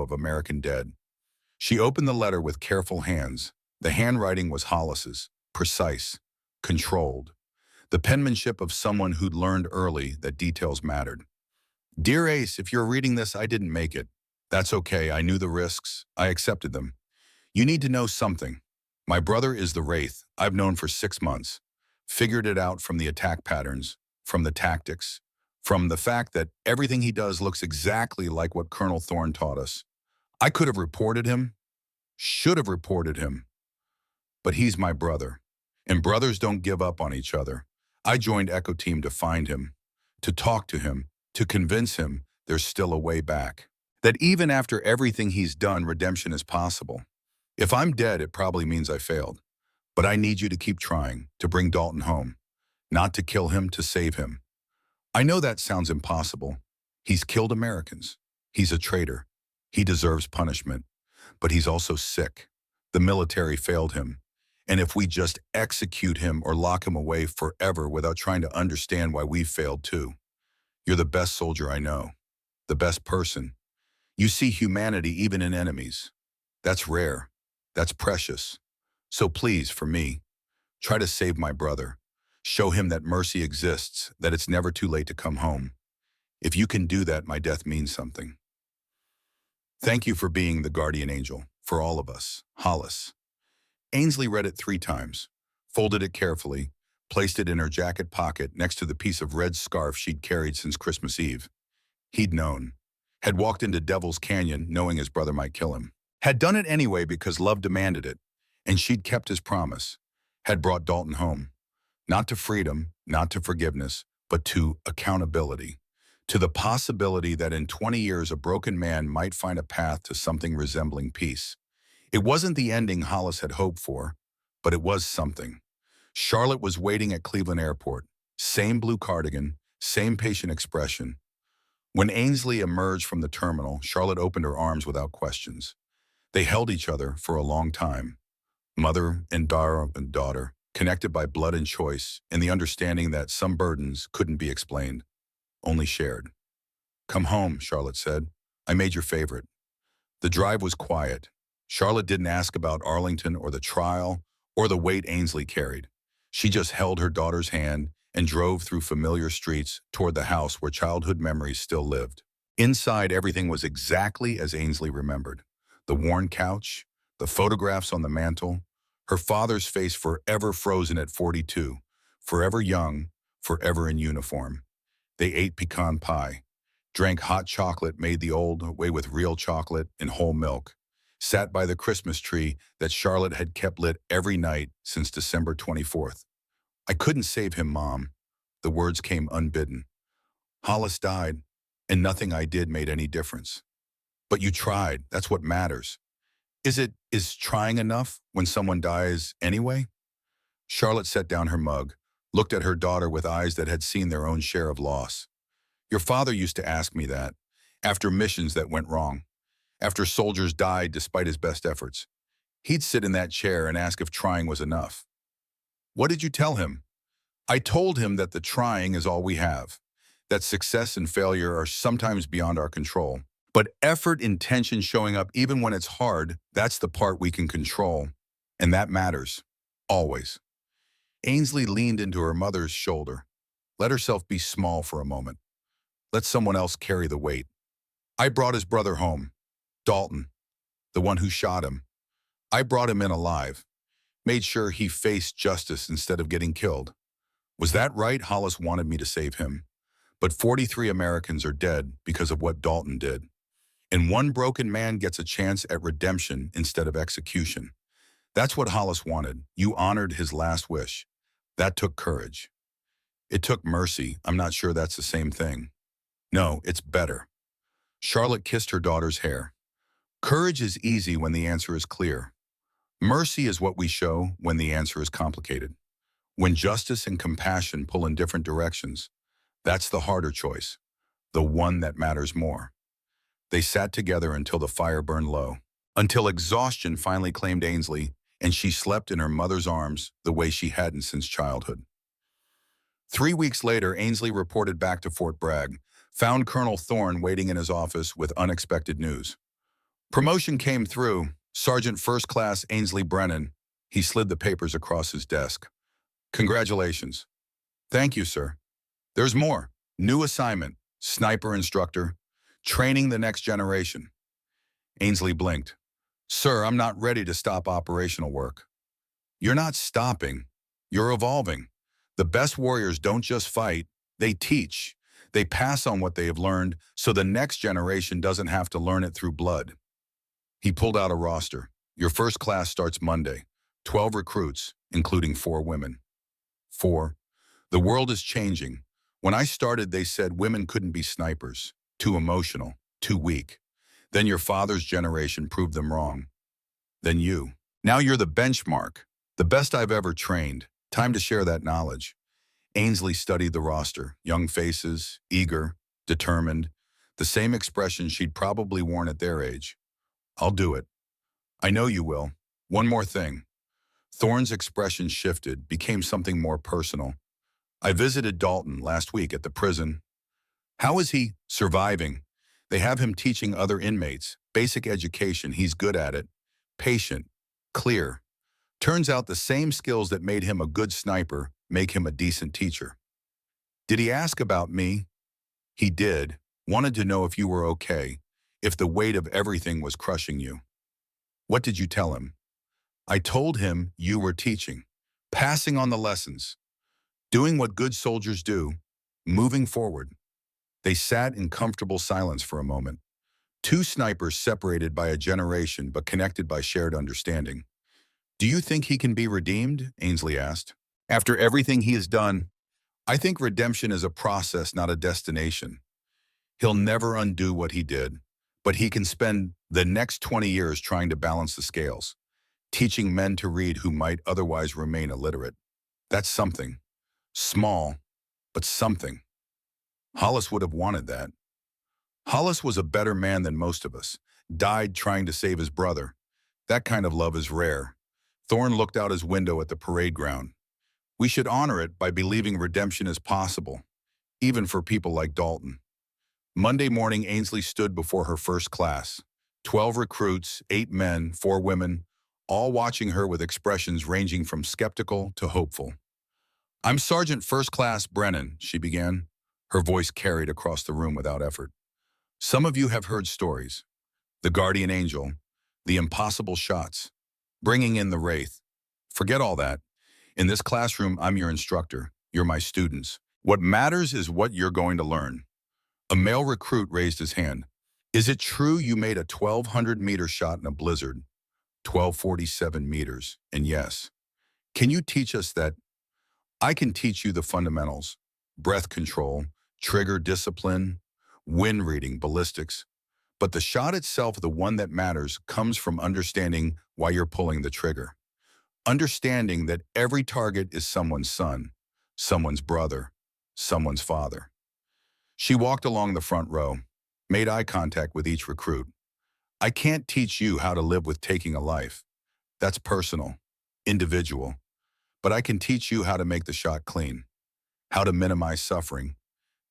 A: of American dead. She opened the letter with careful hands. The handwriting was Hollis's, precise, controlled. The penmanship of someone who'd learned early that details mattered. Dear Ace, if you're reading this, I didn't make it. That's okay, I knew the risks. I accepted them. You need to know something. My brother is the Wraith. I've known for 6 months. Figured it out from the attack patterns, from the tactics, from the fact that everything he does looks exactly like what Colonel Thorne taught us. I could have reported him, should have reported him, but he's my brother, and brothers don't give up on each other. I joined Echo Team to find him, to talk to him, to convince him there's still a way back. That even after everything he's done, redemption is possible. If I'm dead, it probably means I failed. But I need you to keep trying, to bring Dalton home. Not to kill him, to save him. I know that sounds impossible. He's killed Americans. He's a traitor. He deserves punishment. But he's also sick. The military failed him. And if we just execute him or lock him away forever without trying to understand why we failed too, you're the best soldier I know. the best person. You see humanity even in enemies. That's rare. That's precious. So please, for me, try to save my brother. Show him that mercy exists, that it's never too late to come home. If you can do that, my death means something. Thank you for being the guardian angel, for all of us. Hollis. Ainsley read it 3 times, folded it carefully, placed it in her jacket pocket next to the piece of red scarf she'd carried since Christmas Eve. He'd known. Had walked into Devil's Canyon knowing his brother might kill him. Had done it anyway because love demanded it, and she'd kept his promise. Had brought Dalton home. Not to freedom, not to forgiveness, but to accountability. To the possibility that in 20 years a broken man might find a path to something resembling peace. It wasn't the ending Hollis had hoped for, but it was something. Charlotte was waiting at Cleveland Airport. Same blue cardigan, same patient expression. When Ainsley emerged from the terminal, Charlotte opened her arms without questions. They held each other for a long time. Mother and daughter, connected by blood and choice, and the understanding that some burdens couldn't be explained, only shared. "Come home," Charlotte said. "I made your favorite." The drive was quiet. Charlotte didn't ask about Arlington or the trial or the weight Ainsley carried. She just held her daughter's hand and drove through familiar streets toward the house where childhood memories still lived. Inside, everything was exactly as Ainsley remembered. The worn couch, the photographs on the mantel, her father's face forever frozen at 42, forever young, forever in uniform. They ate pecan pie, drank hot chocolate made the old way with real chocolate and whole milk, sat by the Christmas tree that Charlotte had kept lit every night since December 24th. "I couldn't save him, Mom." The words came unbidden. "Hollis died, and nothing I did made any difference." "But you tried. That's what matters." Is trying enough when someone dies anyway?" Charlotte set down her mug, looked at her daughter with eyes that had seen their own share of loss. "Your father used to ask me that, after missions that went wrong, after soldiers died despite his best efforts. He'd sit in that chair and ask if trying was enough." "What did you tell him?" "I told him that the trying is all we have, that success and failure are sometimes beyond our control. But effort, intention showing up even when it's hard, that's the part we can control. And that matters. Always." Ainsley leaned into her mother's shoulder. Let herself be small for a moment. Let someone else carry the weight. "I brought his brother home. Dalton. The one who shot him. I brought him in alive. Made sure he faced justice instead of getting killed. Was that right? Hollis wanted me to save him. But 43 Americans are dead because of what Dalton did. And one broken man gets a chance at redemption instead of execution. That's what Hollis wanted. You honored his last wish. That took courage. It took mercy. I'm not sure that's the same thing." "No, it's better." Charlotte kissed her daughter's hair. "Courage is easy when the answer is clear. Mercy is what we show when the answer is complicated. When justice and compassion pull in different directions, that's the harder choice, the one that matters more." They sat together until the fire burned low, until exhaustion finally claimed Ainsley, and she slept in her mother's arms the way she hadn't since childhood. 3 weeks later, Ainsley reported back to Fort Bragg, found Colonel Thorne waiting in his office with unexpected news. Promotion came through. Sergeant First Class Ainsley Brennan. He slid the papers across his desk. "Congratulations." "Thank you, sir." "There's more. New assignment. Sniper instructor. Training the next generation." Ainsley blinked. "Sir, I'm not ready to stop operational work." "You're not stopping. You're evolving. The best warriors don't just fight. They teach. They pass on what they have learned so the next generation doesn't have to learn it through blood." He pulled out a roster. "Your first class starts Monday. 12 recruits, including 4 women." 4. The world is changing. When I started, they said women couldn't be snipers. Too emotional, too weak. Then your father's generation proved them wrong. Then you. Now you're the benchmark, the best I've ever trained. Time to share that knowledge. Ainsley studied the roster. Young faces, eager, determined. The same expression she'd probably worn at their age. "I'll do it." "I know you will. One more thing." Thorne's expression shifted, became something more personal. "I visited Dalton last week at the prison." "How is he?" "Surviving. They have him teaching other inmates, basic education, he's good at it, patient, clear. Turns out the same skills that made him a good sniper make him a decent teacher. Did he ask about me? He did. Wanted to know if you were okay, if the weight of everything was crushing you. What did you tell him? I told him you were teaching, passing on the lessons, doing what good soldiers do, moving forward. They sat in comfortable silence for a moment. Two snipers separated by a generation but connected by shared understanding. Do you think he can be redeemed? Ainsley asked. After everything he has done, I think redemption is a process, not a destination. He'll never undo what he did, but he can spend the next 20 years trying to balance the scales, teaching men to read who might otherwise remain illiterate. That's something. Small, but something. Hollis would have wanted that. Hollis was a better man than most of us, died trying to save his brother. That kind of love is rare. Thorne looked out his window at the parade ground. We should honor it by believing redemption is possible, even for people like Dalton. Monday morning, Ainsley stood before her first class. 12 recruits, 8 men, 4 women, all watching her with expressions ranging from skeptical to hopeful. I'm Sergeant First Class Brennan, she began. Her voice carried across the room without effort. Some of you have heard stories. The guardian angel, the impossible shots, bringing in the wraith. Forget all that. In this classroom, I'm your instructor. You're my students. What matters is what you're going to learn. A male recruit raised his hand. Is it true you made a 1,200-meter shot in a blizzard? 1,247 meters. And yes. Can you teach us that? I can teach you the fundamentals. Breath control, trigger discipline, wind reading, ballistics. But the shot itself, the one that matters, comes from understanding why you're pulling the trigger. Understanding that every target is someone's son, someone's brother, someone's father. She walked along the front row, made eye contact with each recruit. I can't teach you how to live with taking a life. That's personal, individual. But I can teach you how to make the shot clean, how to minimize suffering,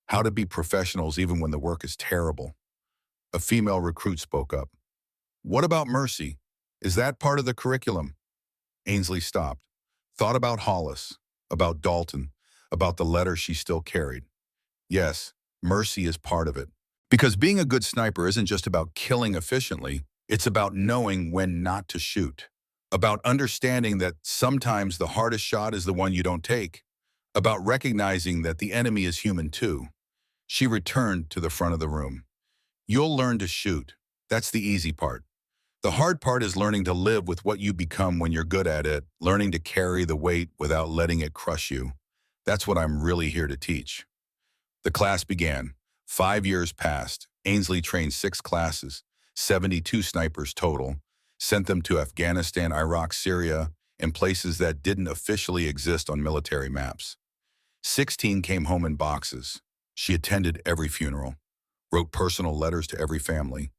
A: how to be professionals even when the work is terrible. A female recruit spoke up. What about mercy? Is that part of the curriculum? Ainsley stopped, thought about Hollis, about Dalton, about the letter she still carried. Yes, mercy is part of it. Because being a good sniper isn't just about killing efficiently, it's about knowing when not to shoot. About understanding that sometimes the hardest shot is the one you don't take. About recognizing that the enemy is human too. She returned to the front of the room. You'll learn to shoot. That's the easy part. The hard part is learning to live with what you become when you're good at it, learning to carry the weight without letting it crush you. That's what I'm really here to teach. The class began. 5 years passed. Ainsley trained 6 classes, 72 snipers total, sent them to Afghanistan, Iraq, Syria, and places that didn't officially exist on military maps. 16 came home in boxes. She attended every funeral, wrote personal letters to every family,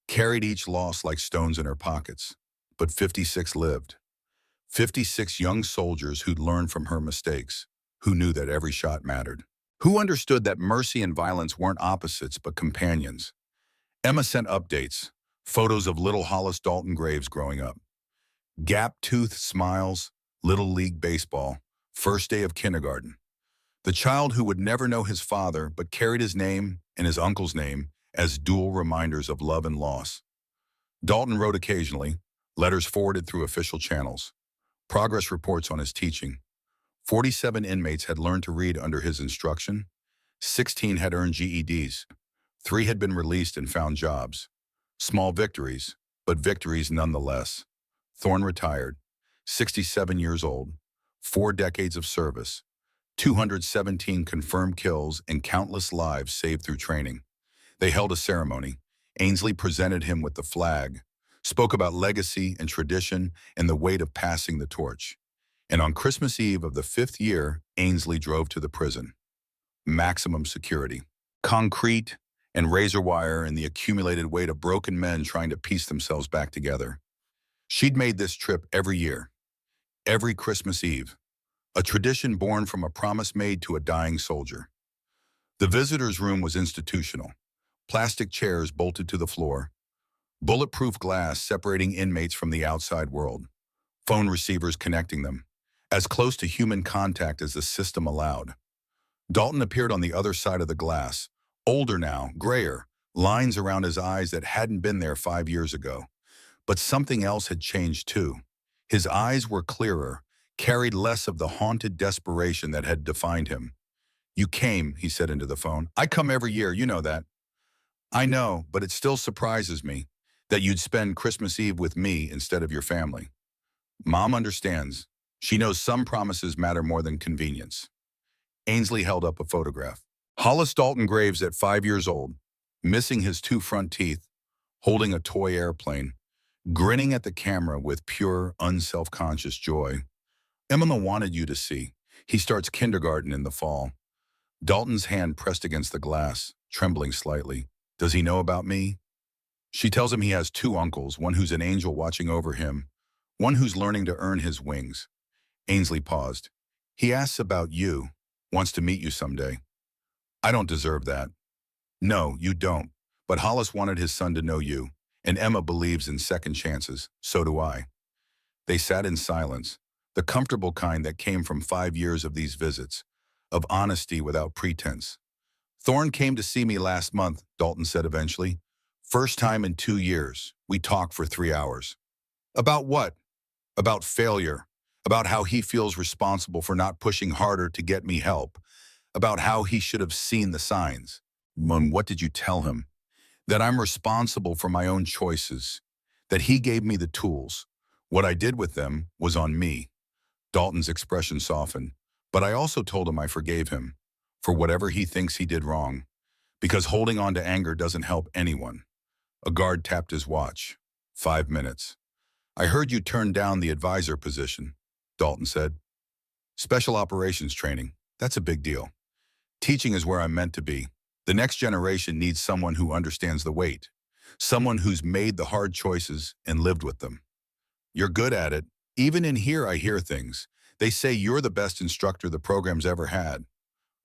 A: carried each loss like stones in her pockets. But 56 lived. 56 young soldiers who'd learned from her mistakes, who knew that every shot mattered, who understood that mercy and violence weren't opposites but companions. Emma sent updates, photos of little Hollis Dalton Graves growing up. Gap-toothed smiles, Little League baseball, first day of kindergarten. The child who would never know his father but carried his name and his uncle's name as dual reminders of love and loss. Dalton wrote occasionally, letters forwarded through official channels, progress reports on his teaching. 47 inmates had learned to read under his instruction. 16 had earned GEDs. 3 had been released and found jobs. Small victories, but victories nonetheless. Thorne retired, 67 years old, 4 decades of service, 217 confirmed kills, and countless lives saved through training. They held a ceremony. Ainsley presented him with the flag, spoke about legacy and tradition and the weight of passing the torch. And on Christmas Eve of the 5th year, Ainsley drove to the prison. Maximum security. Concrete and razor wire and the accumulated weight of broken men trying to piece themselves back together. She'd made this trip every year, every Christmas Eve, a tradition born from a promise made to a dying soldier. The visitor's room was institutional. plastic chairs bolted to the floor, bulletproof glass separating inmates from the outside world, phone receivers connecting them, as close to human contact as the system allowed. Dalton appeared on the other side of the glass, older now, grayer, lines around his eyes that hadn't been there 5 years ago. But something else had changed too. His eyes were clearer, carried less of the haunted desperation that had defined him. "You came," he said into the phone. "I come every year, you know that." "I know, but it still surprises me that you'd spend Christmas Eve with me instead of your family." "Mom understands. She knows some promises matter more than convenience." Ainsley held up a photograph. Hollis Dalton Graves at 5 years old, missing his two front teeth, holding a toy airplane, grinning at the camera with pure, unself-conscious joy. "Emma wanted you to see. He starts kindergarten in the fall." Dalton's hand pressed against the glass, trembling slightly. "Does he know about me?" She tells him he has two uncles, one who's an angel watching over him, one who's learning to earn his wings. Ainsley paused. "He asks about you, wants to meet you someday." "I don't deserve that." "No, you don't. But Hollis wanted his son to know you, and Emma believes in second chances. So do I." They sat in silence, the comfortable kind that came from 5 years of these visits, of honesty without pretense. "Thorne came to see me last month," Dalton said eventually. "First time in 2 years. We talked for 3 hours." "About what?" "About failure. About how he feels responsible for not pushing harder to get me help. About how he should have seen the signs." "Mom, what did you tell him?" "That I'm responsible for my own choices. That he gave me the tools. What I did with them was on me." Dalton's expression softened. "But I also told him I forgave him for whatever he thinks he did wrong, because holding on to anger doesn't help anyone." A guard tapped his watch. 5 minutes. "I heard you turned down the advisor position," Dalton said. "Special operations training. That's a big deal. Teaching is where I'm meant to be. The next generation needs someone who understands the weight, someone who's made the hard choices and lived with them." "You're good at it. Even in here I hear things. They say you're the best instructor the program's ever had."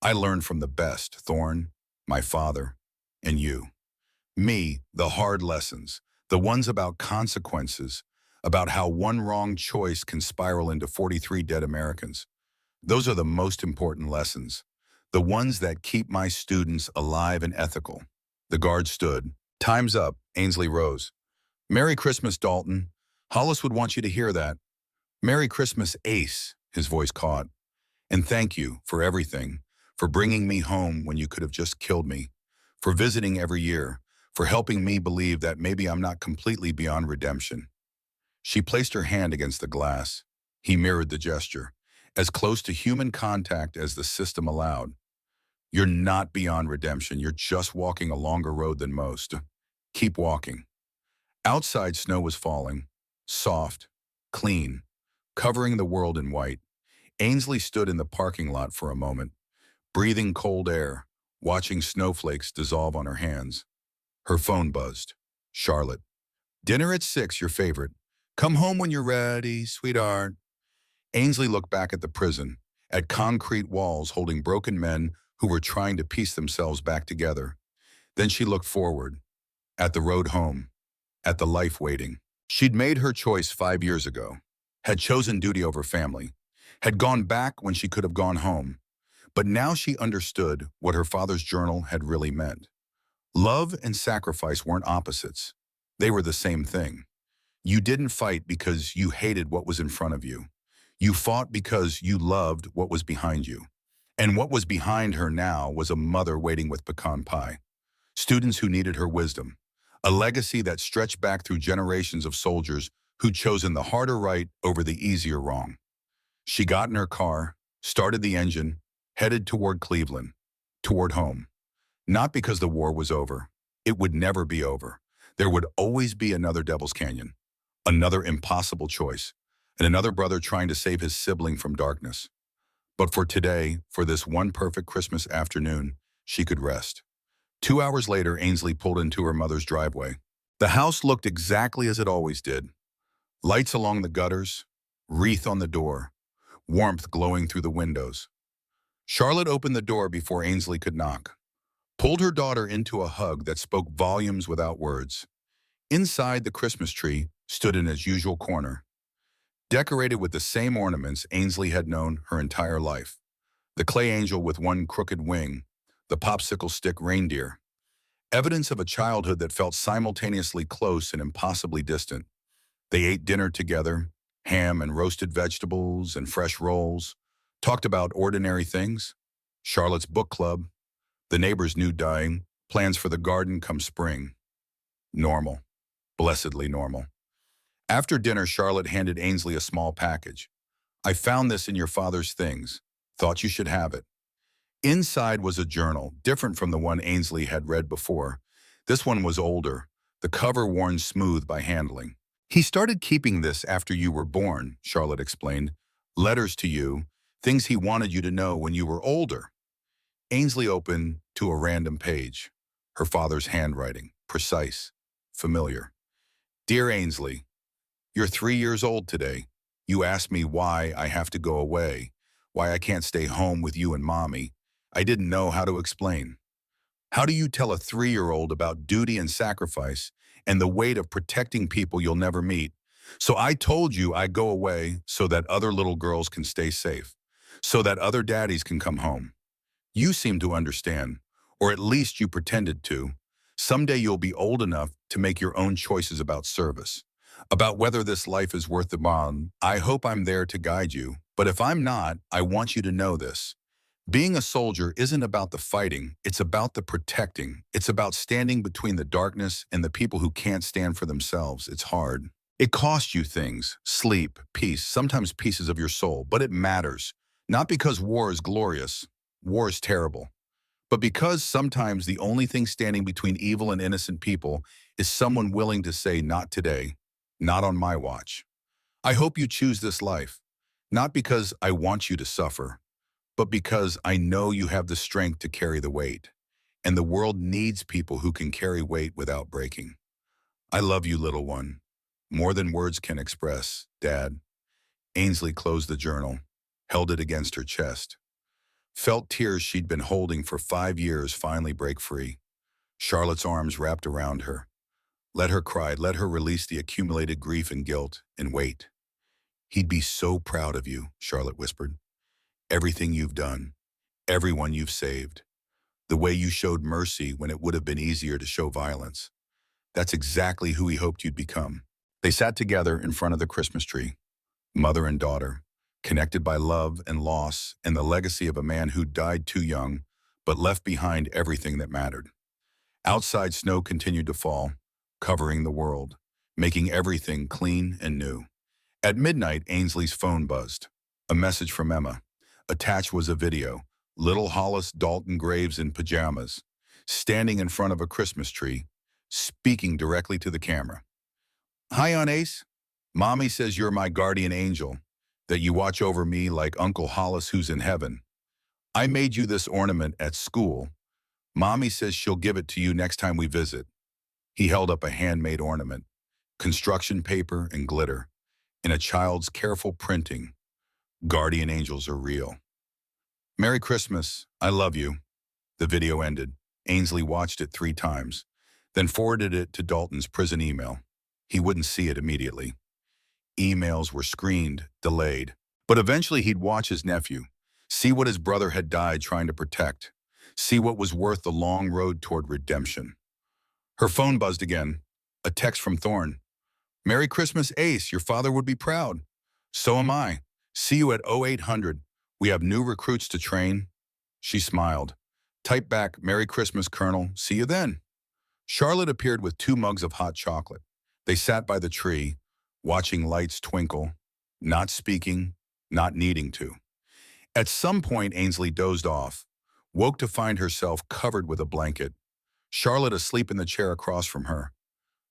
A: "I learned from the best, Thorne, my father, and you. Me, the hard lessons, the ones about consequences, about how one wrong choice can spiral into 43 dead Americans. Those are the most important lessons, the ones that keep my students alive and ethical." The guard stood. "Time's up," Ainsley rose. "Merry Christmas, Dalton. Hollis would want you to hear that." "Merry Christmas, Ace," his voice caught. "And thank you for everything, for bringing me home when you could have just killed me, for visiting every year, for helping me believe that maybe I'm not completely beyond redemption." She placed her hand against the glass. He mirrored the gesture, as close to human contact as the system allowed. "You're not beyond redemption. You're just walking a longer road than most. Keep walking." Outside, snow was falling, soft, clean, covering the world in white. Ainsley stood in the parking lot for a moment, breathing cold air, watching snowflakes dissolve on her hands. Her phone buzzed. "Charlotte. Dinner at 6, your favorite. Come home when you're ready, sweetheart." Ainsley looked back at the prison, at concrete walls holding broken men who were trying to piece themselves back together. Then she looked forward, at the road home, at the life waiting. She'd made her choice 5 years ago, had chosen duty over family, had gone back when she could have gone home. But now she understood what her father's journal had really meant. Love and sacrifice weren't opposites. They were the same thing. You didn't fight because you hated what was in front of you. You fought because you loved what was behind you. And what was behind her now was a mother waiting with pecan pie, students who needed her wisdom, a legacy that stretched back through generations of soldiers who'd chosen the harder right over the easier wrong. She got in her car, started the engine, headed toward Cleveland, toward home. Not because the war was over. It would never be over. There would always be another Devil's Canyon, another impossible choice, and another brother trying to save his sibling from darkness. But for today, for this one perfect Christmas afternoon, she could rest. 2 hours later, Ainsley pulled into her mother's driveway. The house looked exactly as it always did. Lights along the gutters, wreath on the door, warmth glowing through the windows. Charlotte opened the door before Ainsley could knock. pulled her daughter into a hug that spoke volumes without words. Inside, the Christmas tree stood in its usual corner, decorated with the same ornaments Ainsley had known her entire life. The clay angel with one crooked wing, the popsicle stick reindeer, evidence of a childhood that felt simultaneously close and impossibly distant. They ate dinner together, ham and roasted vegetables and fresh rolls, talked about ordinary things, Charlotte's book club, the neighbor's new dyeing, plans for the garden come spring. Normal, blessedly normal. After dinner, Charlotte handed Ainsley a small package. I found this in your father's things. Thought you should have it. Inside was a journal, different from the one Ainsley had read before. This one was older, the cover worn smooth by handling. He started keeping this after you were born, Charlotte explained. Letters to you, things he wanted you to know when you were older. Ainsley opened to a random page. Her father's handwriting, precise, familiar. Dear Ainsley, you're 3 years old today. You asked me why I have to go away, why I can't stay home with you and Mommy. I didn't know how to explain. How do you tell a 3-year-old about duty and sacrifice and the weight of protecting people you'll never meet? So I told you I go away so that other little girls can stay safe, so that other daddies can come home. You seem to understand, or at least you pretended to. Someday you'll be old enough to make your own choices about service, about whether this life is worth the bond. I hope I'm there to guide you, but if I'm not, I want you to know this. Being a soldier isn't about the fighting, it's about the protecting. It's about standing between the darkness and the people who can't stand for themselves. It's hard. It costs you things, sleep, peace, sometimes pieces of your soul, but it matters. Not because war is glorious, war is terrible, but because sometimes the only thing standing between evil and innocent people is someone willing to say, not today, not on my watch. I hope you choose this life, not because I want you to suffer, but because I know you have the strength to carry the weight, and the world needs people who can carry weight without breaking. I love you, little one, more than words can express, Dad. Ainsley closed the journal, held it against her chest, felt tears she'd been holding for 5 years finally break free. Charlotte's arms wrapped around her. Let her cry, let her release the accumulated grief and guilt, and wait. He'd be so proud of you, Charlotte whispered. Everything you've done, everyone you've saved, the way you showed mercy when it would have been easier to show violence. That's exactly who he hoped you'd become. They sat together in front of the Christmas tree, mother and daughter, connected by love and loss and the legacy of a man who died too young, but left behind everything that mattered. Outside, snow continued to fall, covering the world, making everything clean and new. At midnight, Ainsley's phone buzzed. A message from Emma. Attached was a video. Little Hollis Dalton Graves in pajamas, standing in front of a Christmas tree, speaking directly to the camera. Hi, Aunt Ace. Mommy says you're my guardian angel, that you watch over me like Uncle Hollis who's in heaven. I made you this ornament at school. Mommy says she'll give it to you next time we visit. He held up a handmade ornament, construction paper and glitter, in a child's careful printing. Guardian angels are real. Merry Christmas, I love you. The video ended. Ainsley watched it 3 times, then forwarded it to Dalton's prison email. He wouldn't see it immediately. Emails were screened, delayed. But eventually he'd watch his nephew, see what his brother had died trying to protect, see what was worth the long road toward redemption. Her phone buzzed again. A text from Thorne. Merry Christmas, Ace. Your father would be proud. So am I. See you at 0800. We have new recruits to train. She smiled. Type back, Merry Christmas, Colonel. See you then. Charlotte appeared with 2 mugs of hot chocolate. They sat by the tree, watching lights twinkle, not speaking, not needing to. At some point, Ainsley dozed off, woke to find herself covered with a blanket. Charlotte asleep in the chair across from her.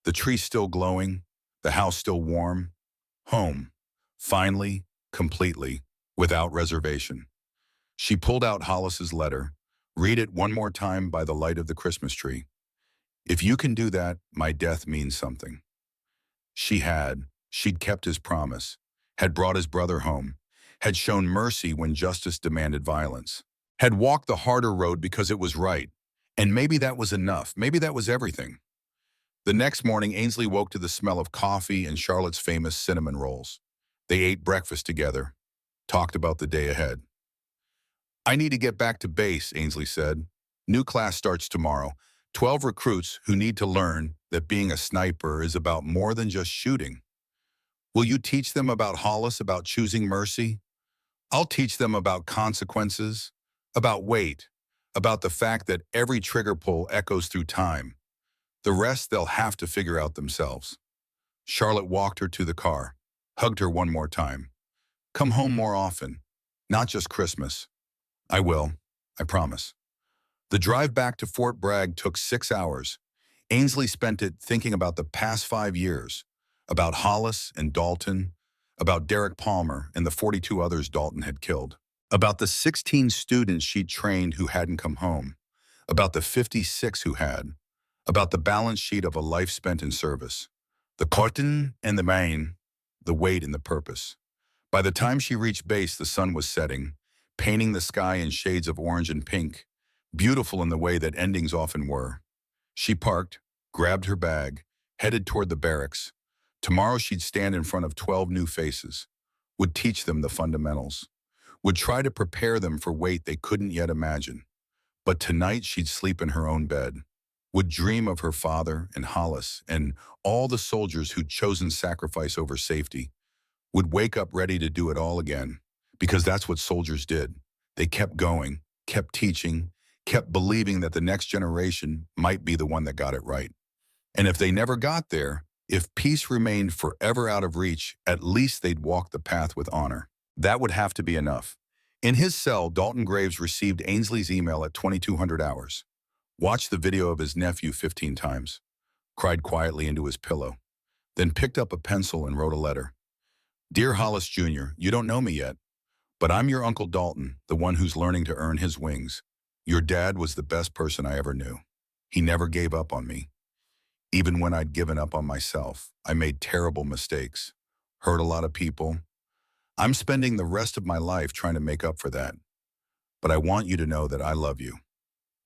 A: The tree still glowing, the house still warm. Home. Finally, completely, without reservation. She pulled out Hollis's letter, read it one more time by the light of the Christmas tree. If you can do that, my death means something. She'd kept his promise, had brought his brother home, had shown mercy when justice demanded violence, had walked the harder road because it was right, And maybe that was enough. Maybe that was everything. The next morning, Ainsley woke to the smell of coffee and Charlotte's famous cinnamon rolls. They ate breakfast together, talked about the day ahead. I need to get back to base, Ainsley said. New class starts tomorrow. 12 recruits who need to learn that being a sniper is about more than just shooting. Will you teach them about Hollis, about choosing mercy? I'll teach them about consequences, about weight, about the fact that every trigger pull echoes through time. The rest they'll have to figure out themselves. Charlotte walked her to the car, hugged her one more time. Come home more often, not just Christmas. I will, I promise. The drive back to Fort Bragg took 6 hours. Ainsley spent it thinking about the past 5 years, about Hollis and Dalton, about Derek Palmer and the 42 others Dalton had killed, about the 16 students she'd trained who hadn't come home, about the 56 who had, about the balance sheet of a life spent in service, the cotton and the main, the weight and the purpose. By the time she reached base, the sun was setting, painting the sky in shades of orange and pink, beautiful in the way that endings often were. She parked, grabbed her bag, headed toward the barracks. Tomorrow she'd stand in front of 12 new faces, would teach them the fundamentals, would try to prepare them for weight they couldn't yet imagine. But tonight she'd sleep in her own bed, would dream of her father and Hollis and all the soldiers who'd chosen sacrifice over safety, would wake up ready to do it all again, because that's what soldiers did. They kept going, kept teaching, kept believing that the next generation might be the one that got it right. And if they never got there, if peace remained forever out of reach, at least they'd walk the path with honor. That would have to be enough. In his cell, Dalton Graves received Ainsley's email at 2200 hours, watched the video of his nephew 15 times, cried quietly into his pillow, then picked up a pencil and wrote a letter. Dear Hollis Jr., you don't know me yet, but I'm your Uncle Dalton, the one who's learning to earn his wings. Your dad was the best person I ever knew. He never gave up on me. Even when I'd given up on myself, I made terrible mistakes, hurt a lot of people. I'm spending the rest of my life trying to make up for that. But I want you to know that I love you,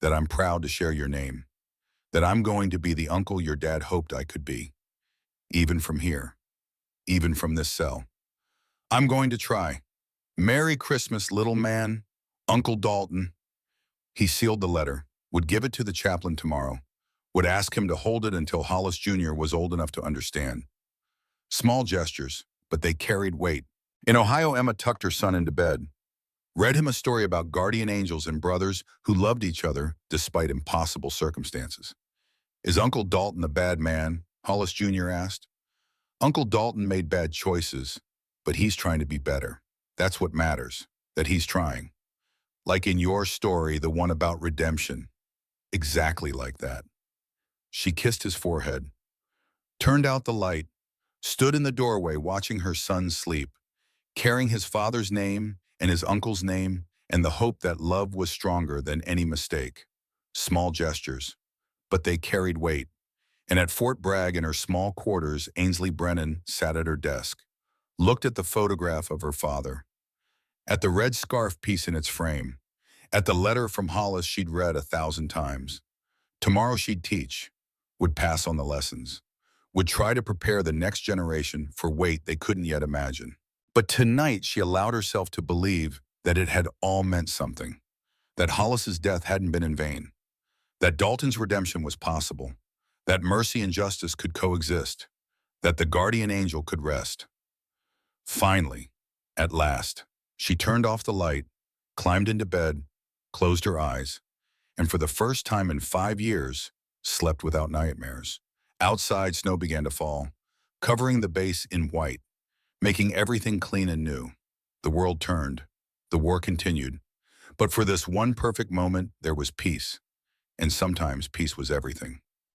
A: that I'm proud to share your name, that I'm going to be the uncle your dad hoped I could be, even from here, even from this cell. I'm going to try. Merry Christmas, little man, Uncle Dalton. He sealed the letter, would give it to the chaplain tomorrow, would ask him to hold it until Hollis Jr. was old enough to understand. Small gestures, but they carried weight. In Ohio, Emma tucked her son into bed, read him a story about guardian angels and brothers who loved each other despite impossible circumstances. Is Uncle Dalton a bad man? Hollis Jr. asked. Uncle Dalton made bad choices, but he's trying to be better. That's what matters, that he's trying. Like in your story, the one about redemption. Exactly like that. She kissed his forehead, turned out the light, stood in the doorway watching her son sleep, carrying his father's name and his uncle's name and the hope that love was stronger than any mistake. Small gestures, but they carried weight. And at Fort Bragg in her small quarters, Ainsley Brennan sat at her desk, looked at the photograph of her father, at the red scarf piece in its frame, at the letter from Hollis she'd read 1,000 times. Tomorrow she'd teach, would pass on the lessons, would try to prepare the next generation for weight they couldn't yet imagine. But tonight she allowed herself to believe that it had all meant something, that Hollis's death hadn't been in vain, that Dalton's redemption was possible, that mercy and justice could coexist, that the guardian angel could rest. Finally, at last, she turned off the light, climbed into bed, closed her eyes, and for the first time in 5 years, slept without nightmares. Outside, snow began to fall, covering the base in white, making everything clean and new. The world turned. The war continued. But for this one perfect moment, there was peace. And sometimes peace was everything.